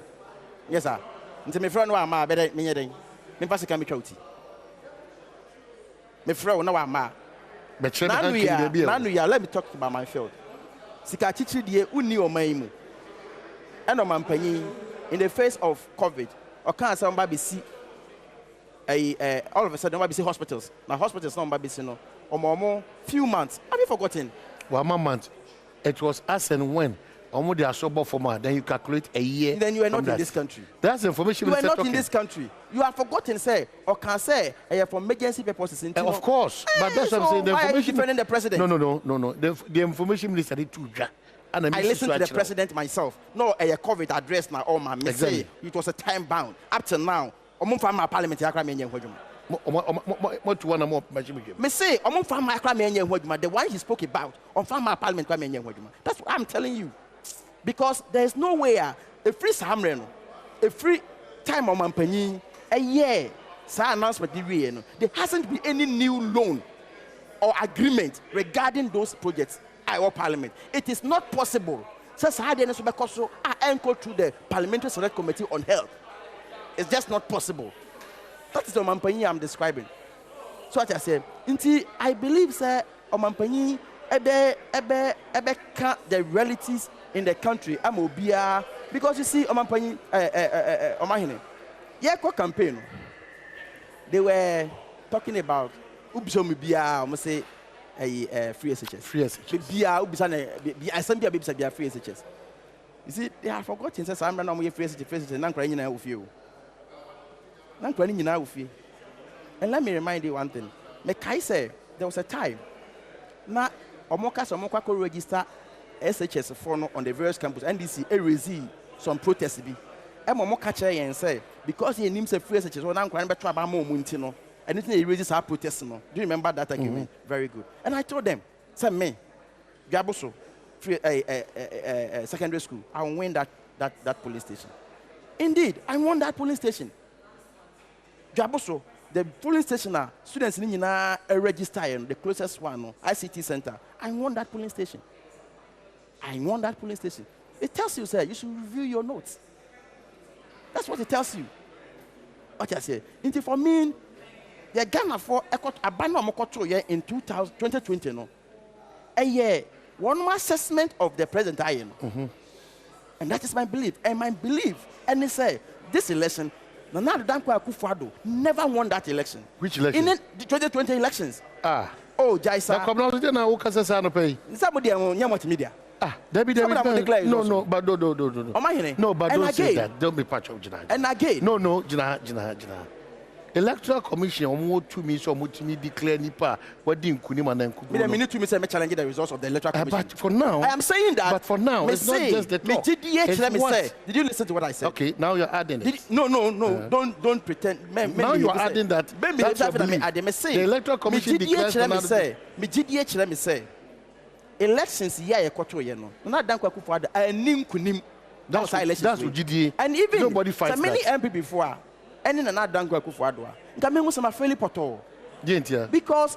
Yes sir. Nti me friend wa ma better me nyeden. Me pass ka me twauti. Me friend na wa ma. But let me talk about my field. Sika chichi die uni omaimu. And Omanpanyi in the face of COVID, or can't somebody see all of a sudden nobody see hospitals. Now hospitals not see no or more few months. Have you forgotten? 1 month. It was as and when. They are sober for more. Then you calculate a year. Then you are not in this country. That's the information. You are not in this country. You have forgotten, say, or can say, for emergency purposes. Of course, but that's what I'm saying. The why are you defending the president? No. The information minister did too. I listened to the president myself. No, a COVID address now. Oh my, exactly. It was a time bound. Up to now, my parliament. Me say, the one he spoke about on farmer parliament. That's what I'm telling you. Because there's no way a free Samren, a free time on Mampanyi, a year, announcement there hasn't been any new loan or agreement regarding those projects. Our parliament. It is not possible. Says I anchor through the Parliamentary Select Committee on Health. It's just not possible. That is the Omanpanyi I'm describing. So what I say, I believe sir Omanpanyi the realities in the country. I'm obia because you see Omanpanyi Omahine. Yeah, campaign. They were talking about Ubisomibia, almost say free SHS. Free SHS. You see, they have forgotten. Says I'm not free SHS. And let me remind you one thing. Mekai say there was a time. Now, Omoka could register SHS for on the various campuses. NDC erase some protests. And Omoka and say because he names a free SHS, well, I'm going to try more Muntino. Anything he raises our protest. No. Do you remember that argument? Very good. And I told them, say me, Gaboso, secondary school, I will win that police station. Indeed, I won that police station. Gaboso, the police station, students in register the closest one, ICT center. I won that police station. It tells you, sir, you should review your notes. That's what it tells you. What I say. For me, the Ghana for a ban in 2020, no. A year, one more assessment of the present iron. And that is my belief. And my belief, and they say, this election, Akufo-Addo never won that election. Which election? In the 2020 elections. Oh, Jaisa. Somebody on media. Debbie. No, but no. No, but don't say that. Don't be part of Jina. And again. No, Jina. Electoral Commission to me so much me declare nipa what didn't Kunima and Kudu. Me need to say challenge the results of the Electoral Commission. But for now, I am saying that. But for now, it's not just the talk. Did you listen to what I said? Okay, now you're adding it. No. Don't pretend. Now you're adding that. The Electoral Commission declares another. Me say. Elections here ekoto ye no. Na danko Akufo-Addo anim kunim. That's GDA. And even nobody fights so many that. MP before. Any na danko Akufo-Addo. Nka me hu some fairly poto. Because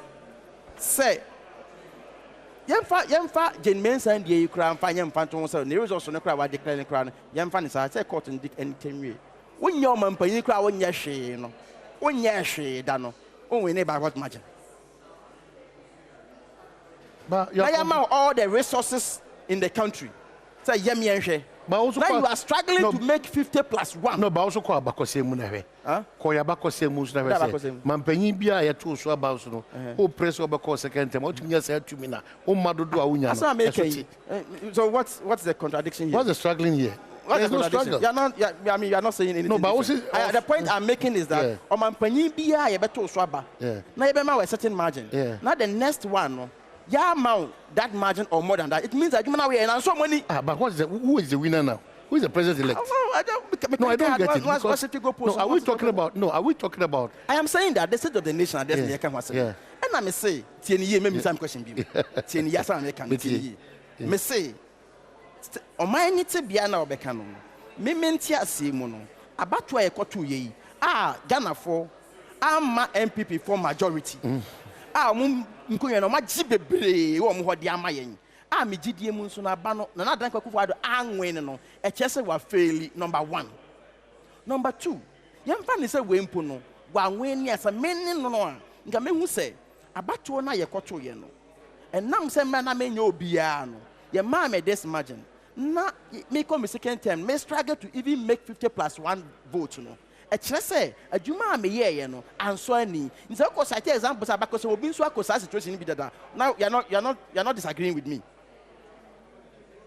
say yemfa Jane Mensa and ye kra mfa yemfa to so the results no kra wa declare ne kra no yemfa ne say court and anytime we wonyo mampanyi kra wonya hwe no wonya hwe da no onwe ne ba what margin. But I am all the resources in the country. Say yemi. But also now you are struggling to make 50+1. No, but also call Bakosemu never. Call Bakosemu never. Mampenyi bia ya tu so about no. Who press over call second time. What you say to me now? O madu do awunya. So what's the contradiction here? What's the struggling here? There's no struggle. You're not saying anything. No, but also, the point I'm making is that Mampenyi bia ya beto so aba. Now you be a certain margin. Now the next one. Amount that margin or more than that. It means that you are and so money. But who is the winner now? Who is the president-elect? I don't get it. Are we talking about? I am saying that the state of the nation. And I may say, me some question. Me say, Omani tibia na obeka no. Me menti ase mu no. Abato e koto ye. Ghana for ama MPP for majority. Mum nkunya no magye bebre wo mo hode ama yen. Me gidie mu nso na ba no na dan Akufo-Addo anwen no. E chese wa faili number 1. Number 2. Yemfa ne se wempo no. Wa nwen ni asa menni no no a. Nka mehu se abato na ye koto ye no. Enam se me na menye obia no. Ye ma me this margin. Na me come second term, me struggle to even make 50+1 vote no. E kire say adwuma me ye no anso ani. Nse ko cite examples abako say obi nso akosa situation bi dada. Now you're not disagreeing with me.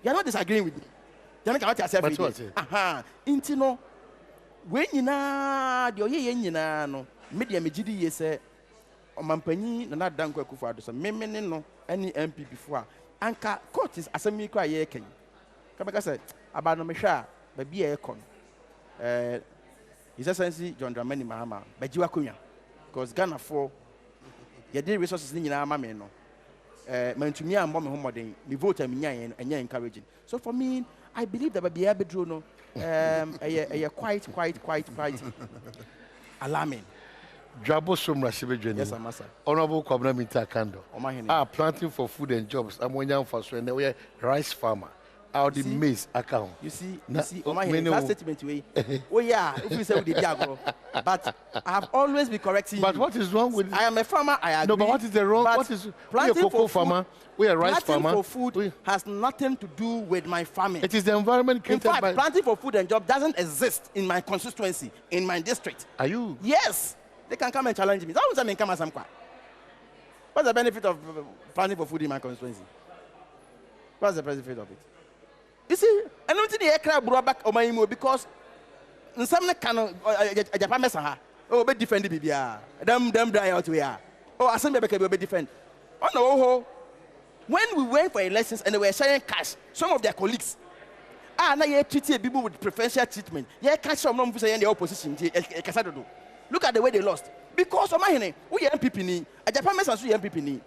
You're not disagreeing with me. You know what I say? Inti no we nyina de oye nyina no media megidi ye say omampanyi na danko Akufo-Addo so me ne no ani MPP fo a anka court is asemi kwa ye ken kabeka say aba no mehwa ba bia e kon His Excellency John Dramani Mahama bajiwa konya because Ghana for ye dey resources ni nyina ama me no mantumi ambo me homoden me vote am nya enya encouraging. So for me I believe that bia bedro no quite alarming. Jabo Somra Shibejeni. Yes, Amasa. Honorable Kwabena Minta planting for food and jobs. I'm one young first when they were rice farmer. Out the maize account. You see, that statement way. Oh yeah, if you say we did Diagro. But I have always been correcting But you. what is wrong with I am a farmer, I agree. No, but what is the wrong? What is we are a cocoa farmer? We are a rice farmer. Planting for food has nothing to do with my farming. It is the environment In created fact, planting for food and job doesn't exist in my constituency, in my district. Are you? Yes. They can come and challenge me. That was I come as I'm quite. What's the benefit of planting for food in my constituency? What's the benefit of it? You see, I don't think the aircraft brought back on my email because in some kind of Japan messa. Oh, be defended Bibia. Them die out we are. Oh, I be defend. Oh no. When we went for elections and they were sharing cash, some of their colleagues now you treat people with preferential treatment. You catch some of them in the opposition. Look at the way they lost. Because of my we MPP ni, a Japan mess as we MPP ni.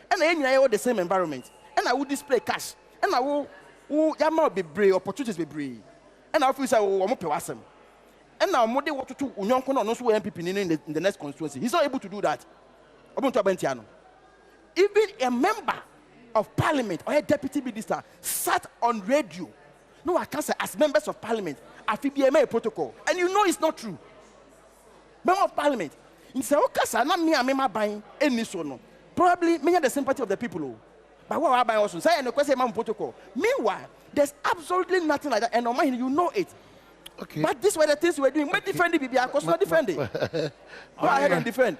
And I all the same environment. And I will display cash. And I will be brave, opportunities be brave. And I feel say I'm awesome. And now Mode want to Unyon no so MPP ni in the next constituency. He's not able to do that. Even a member of parliament or a deputy minister sat on radio. No, I can't say as members of parliament, I feel BMA protocol. And you know it's not true. Member of Parliament, in Saokasa, not me, I'm buying any so no. Probably many of the sympathy of the people. But what I buy also say and question protocol. Meanwhile, there's absolutely nothing like that, and on mine, you know it. Okay. But these were the things we were doing. We defending BBI, of course, not defending. Go ahead and defend.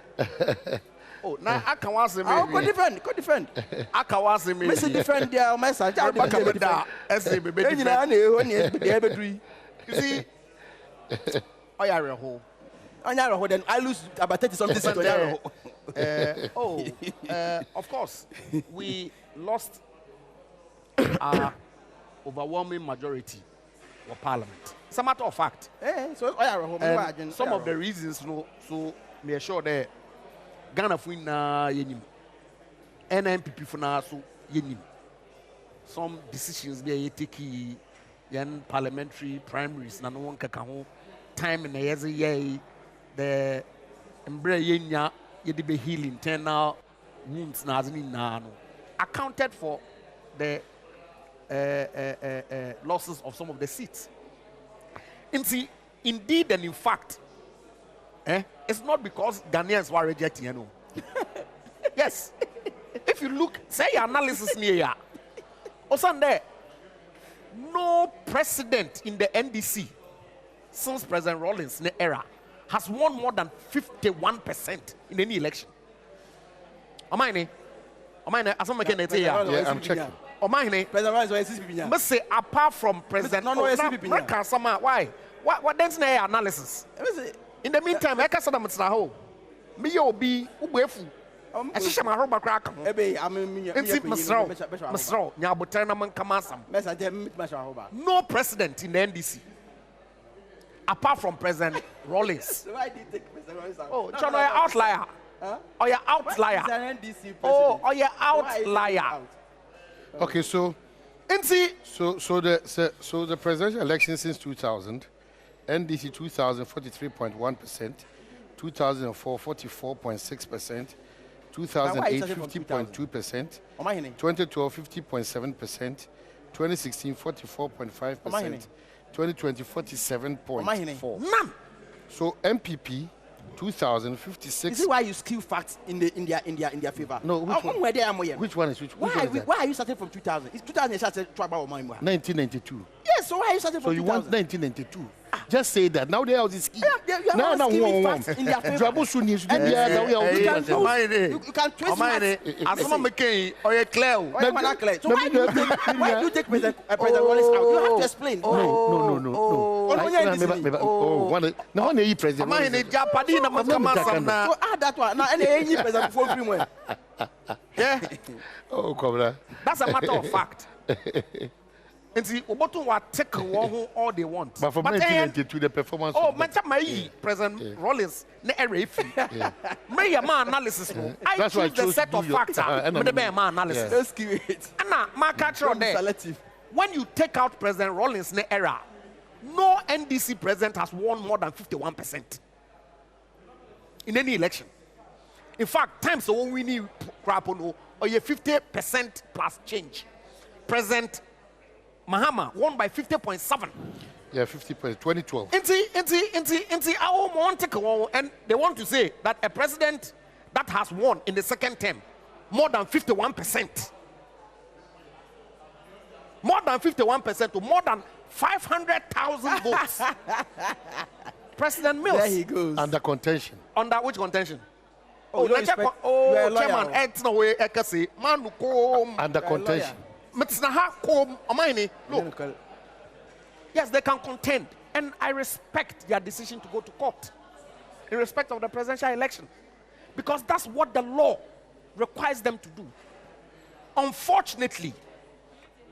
Oh, now I can watch him. Go defend. I can watch him. Mr. Defend their message. You see, I are a hole. Then I lose about 30 something. Of course, we lost overwhelming majority of Parliament. It's a matter of fact. Some of the reasons, so we are sure that Ghana for yenim, NMPP for na so yenim. Some decisions they take in parliamentary primaries na no one can time in the year. The embryo yedibe healing internal wounds na no accounted for the losses of some of the seats. Indeed and in fact, it's not because Ghanaians were rejecting, you know. Yes. If you look, say your analysis near or Sunday, no president in the NDC since President Rawlings' era has won more than 51% in any election. Am I I'm checking. But say apart from President, why? What then analysis? In the meantime, I can't say that I'm home. Me yo be ubefu. I see my home crack. No president in the NDC. Apart from President Rawlings. So why did you take President Rawlings out? Oh, John, you're outlier. Huh? Oh, you're outlier. NDC Oh, you're outlier. Okay, so And see, So the presidential election since 2000, NDC 2000 43.1%, 2004 44.6%, 2008 50.2%, 2012 50.7%, 2016 44.5%, 2020 47.4%. none. So MPP 2000 56. You see why you skew facts in their favor? No, which one? Which one is which? Why are you starting from 2000? It's 2000 you started to about 1992. Yes, so why are you starting So from you 2000? want 1992? Just say that. Now they are this scheme. You are not skewing facts in their favor. You can twist facts. Asoma McCain or a Cleo. Why am I not clear? So why do you take President Wallace out? You have to explain. No. No, no, president. Am I in a Japanese? So add that one. Now, any president before free one. Yeah, Oh, Cobra. that's a matter of fact. And see, Obotu will take all they want. But from 1992, the performance. Oh, of man, my President Rollins, ne RFI. May a man analysis. I That's why I choose the chose set to of do your- facts. and But the man analysis. Don't skew it. Anna, my culture Don't be there. selective. When you take out President Rollins' era, no NDC president has won more than 51% in any election. In fact, times when we need Krapono, or you 50% plus change. President Mahama won by 50.7. Yeah, 50%. 2012. And they want to say that a president that has won in the second term more than 51%. More than 51% to more than 500,000 votes. President Mills. There he goes. Under contention. Under which contention? Oh, you don't expect- you are a lawyer. Chairman, it's no way I can say, man, who come. Under contention. Look, yes, they can contend, and I respect their decision to go to court in respect of the presidential election, because that's what the law requires them to do. Unfortunately,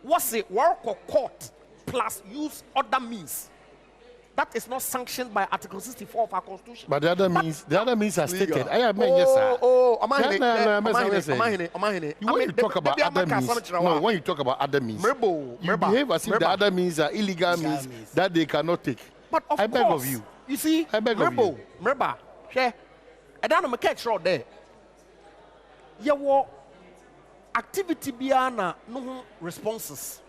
what's it work or court plus use other means that is not sanctioned by Article 64 of our Constitution. But the other means are stated. I am yes, sir. When you talk about other means, no, when you talk about other means, you behave as if the other means are illegal means that they cannot take. But of I beg course, of you. You see, I beg of you. Remember, share. I don't know, catch right there. Your activity beyond no responses.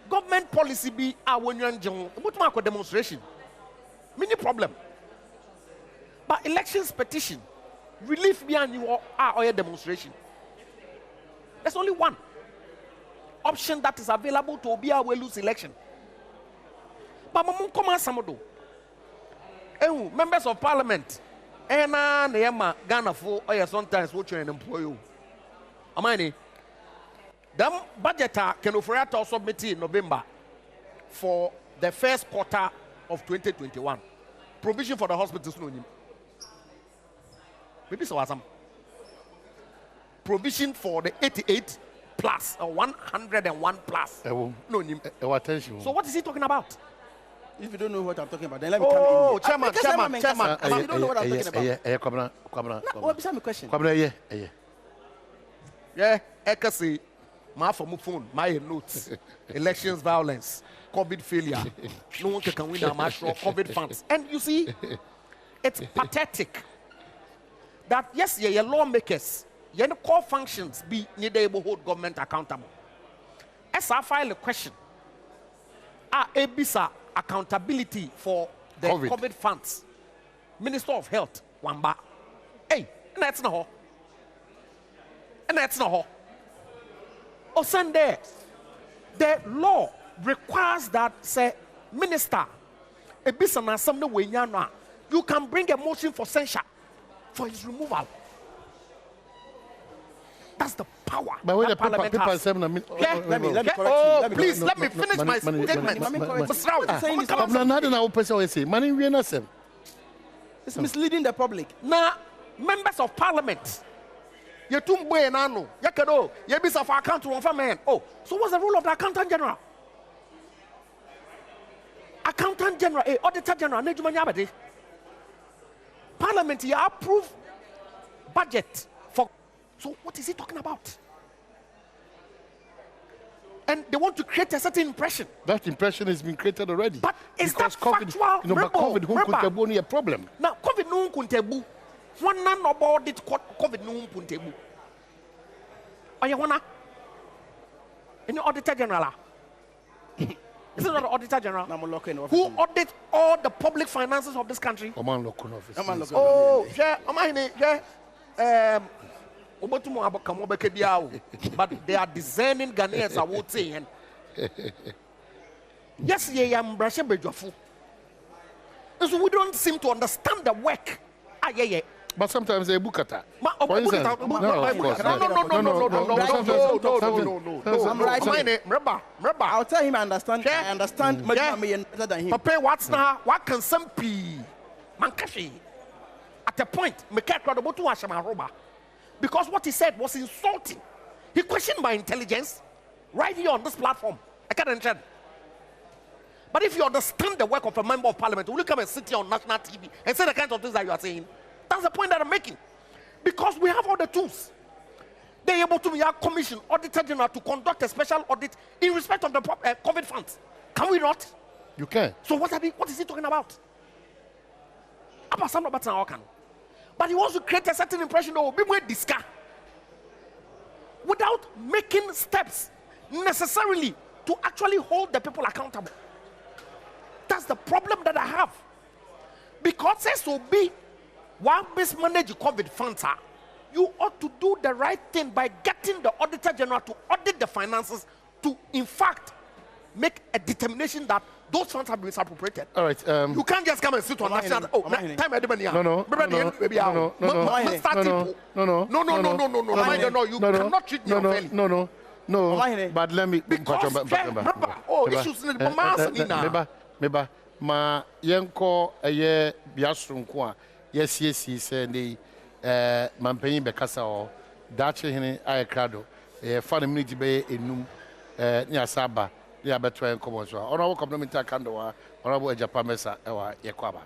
Government policy be when you're in but demonstration. Many problem. But elections petition, relief beyond you or your demonstration. There's only one option that is available to be our lose election. But Mamun come Samodo. Members of Parliament, and Ghana for or sometimes watch and employ you. Amani. The budget can offer submit in November for the first quarter of 2021. Provision for the hospitals no nim. Maybe so awesome. Provision for the 88 plus or 101 plus. No nim. Attention. So what is he talking about? If you don't know what I'm talking about, then let me come in. Oh, chairman. You don't know what I'm talking about. What is my question? Yeah, Ekasi. My phone, my notes, elections violence, COVID failure. No one can win a match for COVID funds. And you see, it's pathetic that yes, your lawmakers, your core functions be need able to hold government accountable. As I file a question, ABISA accountability for the COVID funds, Minister of Health, Wamba. Hey, and that's not all. Or Sunday, the law requires that, say, minister, a business you can bring a motion for censure for his removal. That's the power. But when that the Parliament people has. say, Let me correct you. Please let me finish my statement. It's misleading the public. Now, members of Parliament. You tumbo nano. You kado. You be for account one for man. Oh, so what's the role of the accountant general? Accountant general, auditor general, nejumanyabade. Parliament, you approve budget for. So what is he talking about? And they want to create a certain impression. That impression has been created already. But is because that COVID, factual? you know, but COVID won't only a problem. Now, COVID no kuntebu. One none about it. COVID no kuntebu. Are you wanna? Any auditor general? Is it not the auditor general? Who audits all the public finances of this country? Oh, yeah, but they are designing Ghanaians, I would say. Yes, yeah, I'm brushing bejofu. And so we don't seem to understand the work. Yeah. But sometimes they book at that. No. I'll tell him I understand. I understand better than him. Papa, what's now? What can some be? Mankashi. At a point, because what he said was insulting. He questioned my intelligence right here on this platform. I can't understand. But if you understand the work of a member of parliament, will you come and sit here on national TV and say the kinds of things that you are saying? That's the point that I'm making. Because we have all the tools. They're able to be our commission, auditor general, to conduct a special audit in respect of the COVID funds. Can we not? You can. So what is he talking about? But he wants to create a certain impression of people discuss without making steps necessarily to actually hold the people accountable. That's the problem that I have. Because SOB, while mismanage COVID funds are, you ought to do the right thing by getting the auditor general to audit the finances to, in fact, make a determination that those funds have been misappropriated. All right. You can't just come and sit on national. No. You cannot treat me unfairly. No. But let me. Because issues in the Meba ma yenko eye biasunko a yes say dey mampanyi bekasa o dache hene ayekrado fa na minute be enum ni asaba ni abeto enkomo so ona wo complement akando wa ona bo Japan mesa e wa yekwaba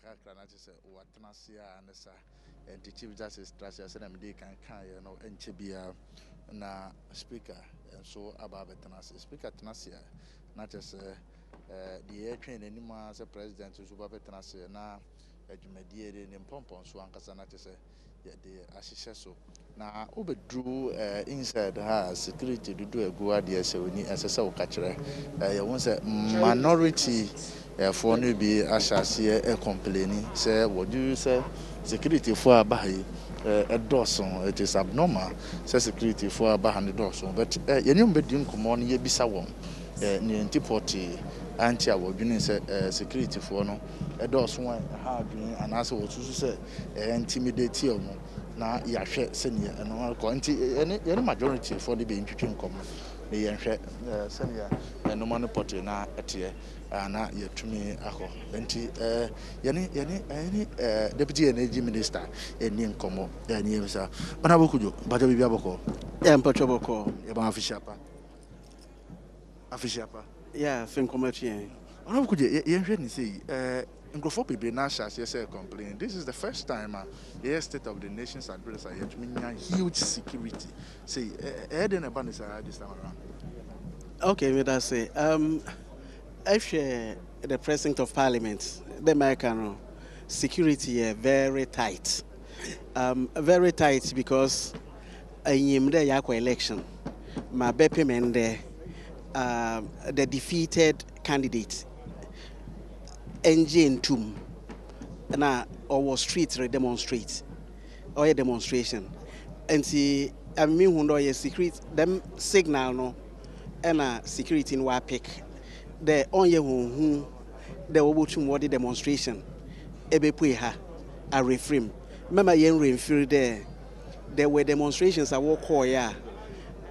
akakra na che se watenase a ne sa enti chief justice trust say na me dey kan no enche bia na speaker so aba betenase speaker tenase na che se the air train anymore as a president to super veterans na adwumadie de ne pompon so ankasa na te se the ahihye so na obedru inside has security do egu ade ase oni asese wo ka kire ye won se minority for no be ashase complaining say what do you say security for abahi edoson it is abnormal say security for abahi edoson but ye nyum bedi nkomo no ye bisa won ni antipoti anti awodwene say security for no edoson ha adwene anase wo susu say intimidate omo na yahwe senia eno ko anti any majority for the be ntwetwe nkomo na yehwe senia eno man poti na ete na yetumi akọ anti yene deputy energy minister eni nkomo eni emisa bana bokujo baja bibia boko mpatwa boko ya ba afishapa yeah finkomatien bana bokujo yehwe ni sei Akufo people now say complain. This is the first time the state of the nation's address yet mean huge security. Say Eden about this time around. Okay, me that say actually the president of parliament, the American security very tight. Very tight because in the Yako election, my bepe the defeated candidate engine tum na or street demonstrate or a demonstration and see I mean who know secret them signal no and security in wa pick the on ye who the obutum what the demonstration ebe pui ha a reframe remember yen reframe there were demonstrations I walk ya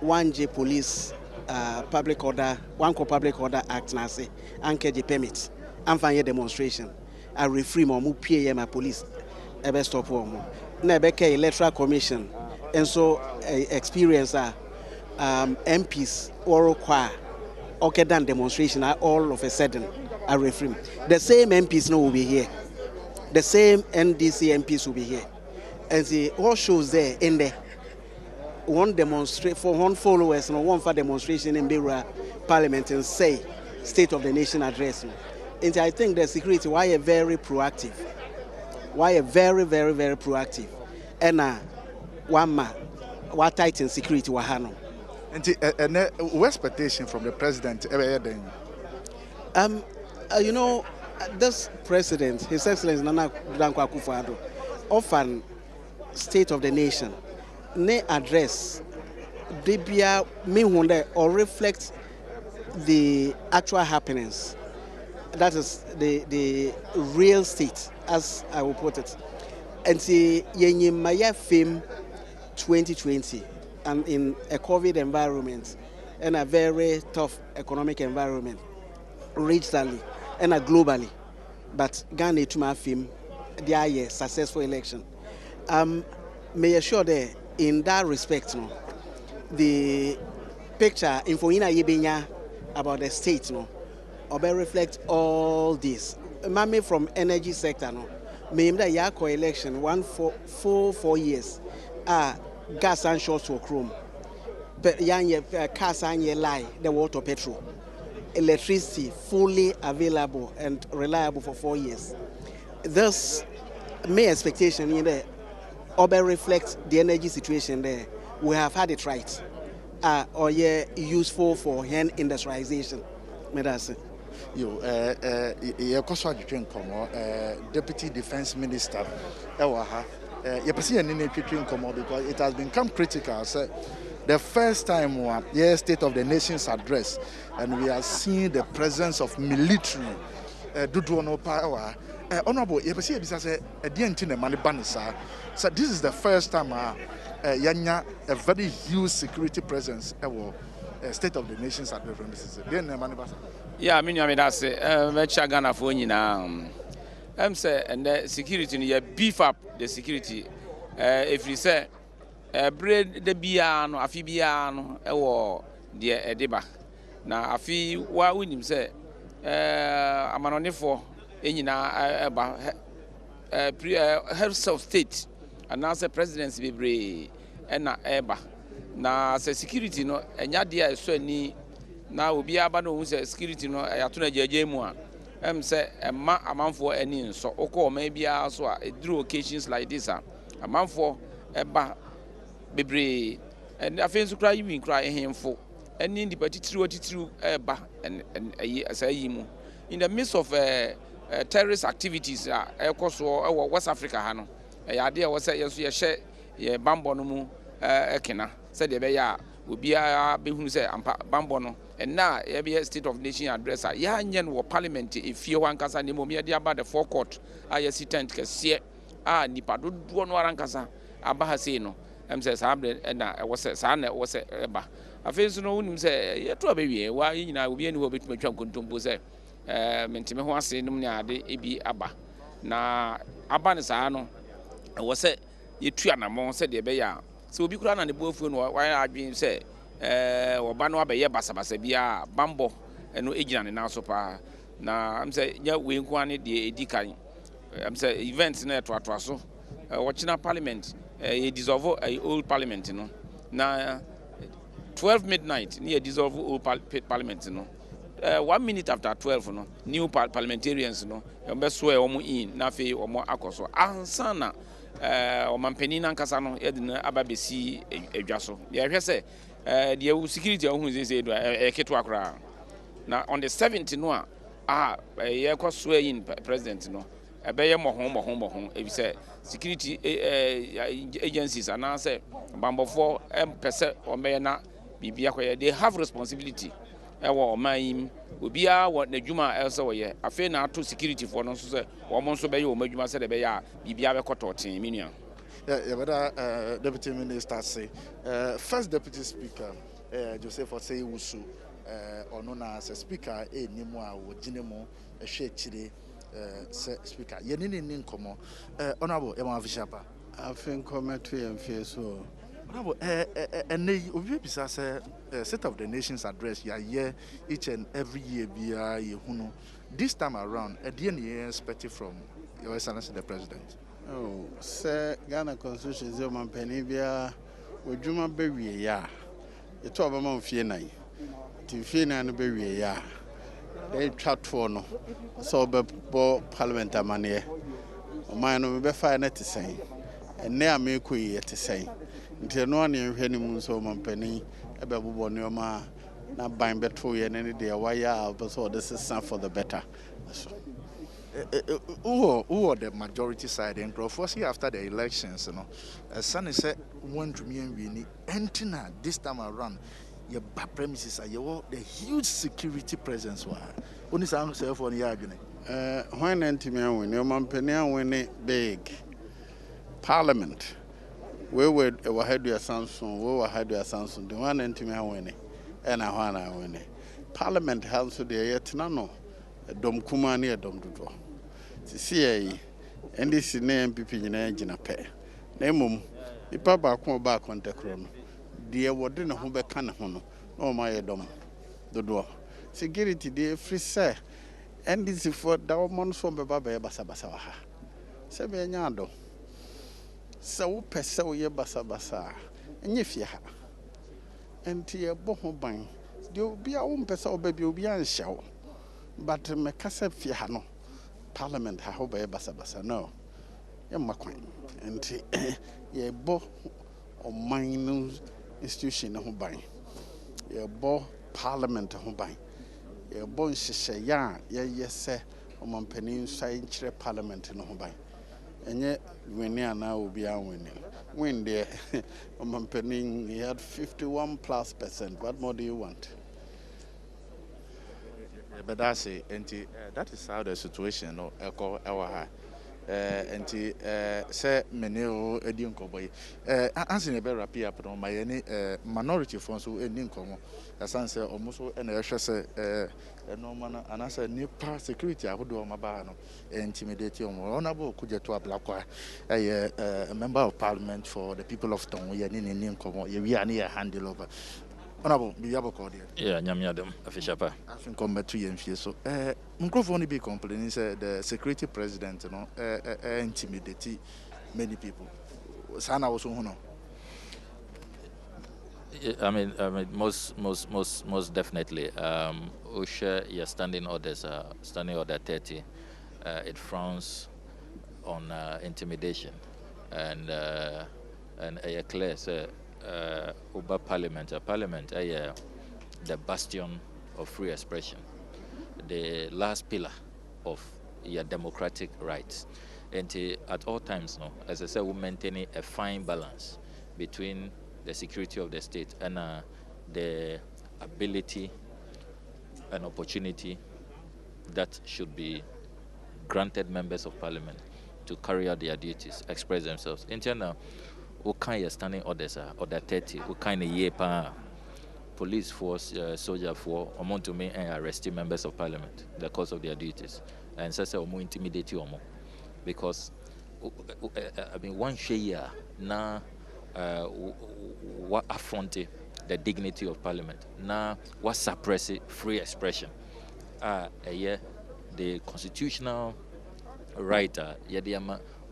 1J police public order 1 public order act na say anke permit and find a demonstration. I reframe or move PA police ever stop one. Nebeke electoral commission and so experience MPs or require okay done demonstration all of a sudden I reframe. The same MPs now will be here. The same NDC MPs will be here. And the all shows there in there. one demonstrate for one followers and one for demonstration in Beira Parliament and say State of the Nation address. And I think the security why a very proactive. Why a very proactive. And one ma what tighten security wahano. And what expectation from the president? You know, this president, His Excellency Nana Akufo-Addo, often State of the Nation, ne address, debia me or reflect the actual happenings. That is the real state, as I will put it. And see, yenye maya fame 2020, and in a COVID environment and a very tough economic environment, regionally and globally, but Ghana to my film, the successful election. May assure that in that respect, no, the picture infoina yebenya about the state, no, or reflect all this. Mami from energy sector, no, me that yako election 4 years, gas and shorts for chrome, but cars and lie the water petrol. Electricity fully available and reliable for 4 years. Thus, my expectation in there, reflects the energy situation there. We have had it right, or useful for hand industrialization. Deputy Defense Minister, because it has become critical. The first time State of the Nation's address, and we are seeing the presence of military power. Honorable, so this is the first time a very huge security presence State of the Nation's address. Yeah, I mean that's Ghana for say and the security you beef up the security. If you say bread the biano, afibiano, dear Ediba. Now, afi wa winim say amanone for about heads of state and now the presidency be and na eba. Now, say security no, and yadia so ni now be abano who say security no, ayatuna jejemua. Say a month for any so oko maybe also through occasions like this. A month for eba. Bebre and I feel so cry you cry him for and in the particular and in the midst of terrorist activities across West Africa hano idea was yes we share bambo no mu ekena said the beya obi a behunu say bambo no and now be State of Nation address ya nyen wo parliament if you wan kasa nemo me dia ba the forecourt sit kese nipa do no arankasa aba say no says Hamden and I was a son, was a eba. I feel so no say, yet to a baby, why you know, we will be to jump to Bose, Mentime say, Numia de Ebi Abba. Na Abanisano, I was said, you triana mon said the Beya. So be crowned on the both why I been say, or Banoa Beya Basabasabia, Bambo, and no agent and also pa. Now I'm saying, yeah, we inquired the Edican. I'm saying, events in a Trasso, watching a parliament. Dissolve a old parliament, you know. Now, 12 midnight, near dissolve old parliament, you know. 1 minute after 12, you know, new parliamentarians, you know, you best swear or more in, Nafe or more Akoso. Ansana, or Mampenina Casano, Edna Ababesi, a jasso. Yeah, say, the security of who is a Ketuakra. Now, on the 17th, no, a swear in president, you know. A bear more home, if you say security agencies and answer Bambo 4% or Mayana, they have responsibility. Our mine will be what the Juma elsewhere. I fear now to security for no say, or Monso Bay or Majuma said a bear, Bibia Cotot, Minion. Yeah, Deputy Minister say, First Deputy Speaker, Joseph Osei Wusu, or known as a speaker, Nimwa, or Jinemo, a shade chile. Speaker, Yenin Incomo, Honorable Emma Vishapa. I think comment to and fear so. Honorable, and they will be State of the Nation's address, year each and every year, be a this time around, a DNA expected from Your Excellency the President. Oh, Sir Ghana Constitution, Zoma Penibia, Wadwuma bɛwie ya. Yɛtɔ ɔbɛma mfie nan. Nti mfie nan no bɛwie ya. Dɛ twa toɔ no. Sɛ ɔbɛbɔ parliament amaneɛ. Ɔman no mebɛfa na te sɛn. Ɛnɛ a mekɔ yi te sɛn. Nti no ane nhwɛ ne mu nso ɔmampanin ɛbɛbobɔ nneɛma na ban bɛto yɛ ne deɛ wayɛ a ɔbɛsɛ ɔde sesa for the better. Who the majority side and see after the elections, Son is said 1 million winning. Entina this time around, your premises are the huge security presence. Only sound self on the argument. When Antimia win, your Mampania win it big. Parliament. We were had your Samsung, we were had your Samsung, the one Antimia winning, and I want to win it. Parliament has to the yet nano, a dom kumani, a dom to draw. CCA and this name MPP in engine a pair. Name the papa come back on the crown. Dear, what dinner who back can hono, no my dom, the door. Security, dear free sir, and this is for the months from Baba Basabasaha. Sevenado. So, peso ye basabasa, and if ye ha. And tia boho bang, you'll be a own peso baby, you'll be a show. But Macassa Fiano. Parliament ha ho be basa no ye makwan enti ye bo o man institution ho ban ye bo parliament ho ban ye bo nhyehyɛ ya ye se o mampanin sai nkyerɛ parliament no ho ban enye wini ana obi anwini win there o mampanin he had 51+%. What more do you want? But that's it, and that is how the situation no echo our and say many Edian Cowboy. Answering a better appear upon my any minority funds who ending common, as I say almost an air no man and answer new part security. I would do my bar intimidate you more honorable could you to a black a member of parliament for the people of Tain. We are in Indian common, we are near handle over. Honorable, be able to yeah, Nyamiadam, official. I think come back to you so microphone be complaining say the security president intimidate many people. Sana also no. I mean, most definitely. OSHA, your standing orders, standing order 30, it frowns on intimidation, and clear say. Over Parliament, the bastion of free expression, the last pillar of your democratic rights. And at all times, no, as I said, we're maintaining a fine balance between the security of the state and the ability and opportunity that should be granted members of Parliament to carry out their duties, express themselves. In general, what kind of standing orders are order 30? What kind of year police force, soldier force, amount to me and arresting members of Parliament because of their duties, and so more intimidate you more because I mean one share now what affront the dignity of Parliament now what suppress free expression the constitutional right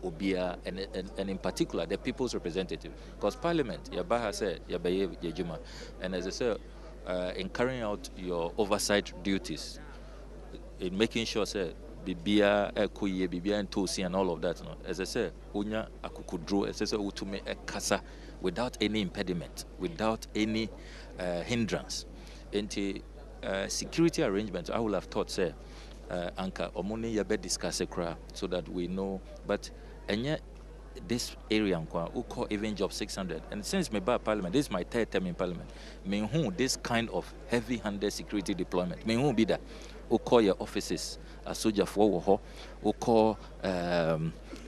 Obia and in particular the people's representative, because Parliament, Yabaha said, Yabaye Yajuma, and as I said, in carrying out your oversight duties, in making sure say Bibia, Kuye, Bibia and Tosi and all of that, no? As I said, Unya Akukudro, as I said, Utume Kasa without any impediment, without any hindrance. Into security arrangements, I would have thought, say, Anka, Omuni Yabe discuss so that we know, but and yet this area who call even job 600, and since my Parliament, this is my third term in Parliament, mean who this kind of heavy-handed security deployment, mean who be that, who call your offices a soldier for who call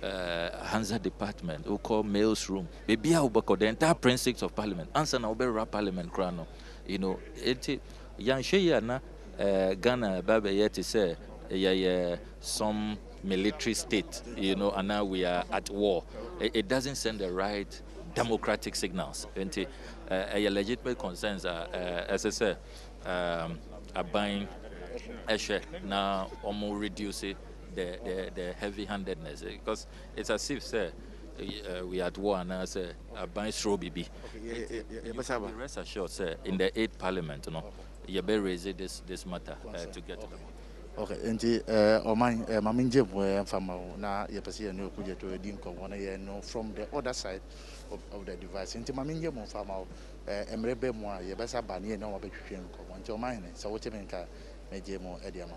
Hansa department, who call mails room, maybe I will the entire principles of Parliament, answer now be Parliament crown, you know, it young Shea na Ghana Baba yet say some military state, you know, and now we are at war. It doesn't send the right democratic signals. And legitimate concerns are, as I said, are buying now almost reduce the heavy-handedness, because it's as if say we at war and I say ban strobe bibi. Rest assured, sir, in the 8th Parliament, you better raise this matter to get to the bottom. Okay, nti oman maminje boy fama na ye pese no kuje to edi nko na ye no from the other side of the device. Nti maminje mo fama emrebe mu a ye besa ba ne na obetwetwe nko. Nti oman ne so wote menka meje mo edi ama.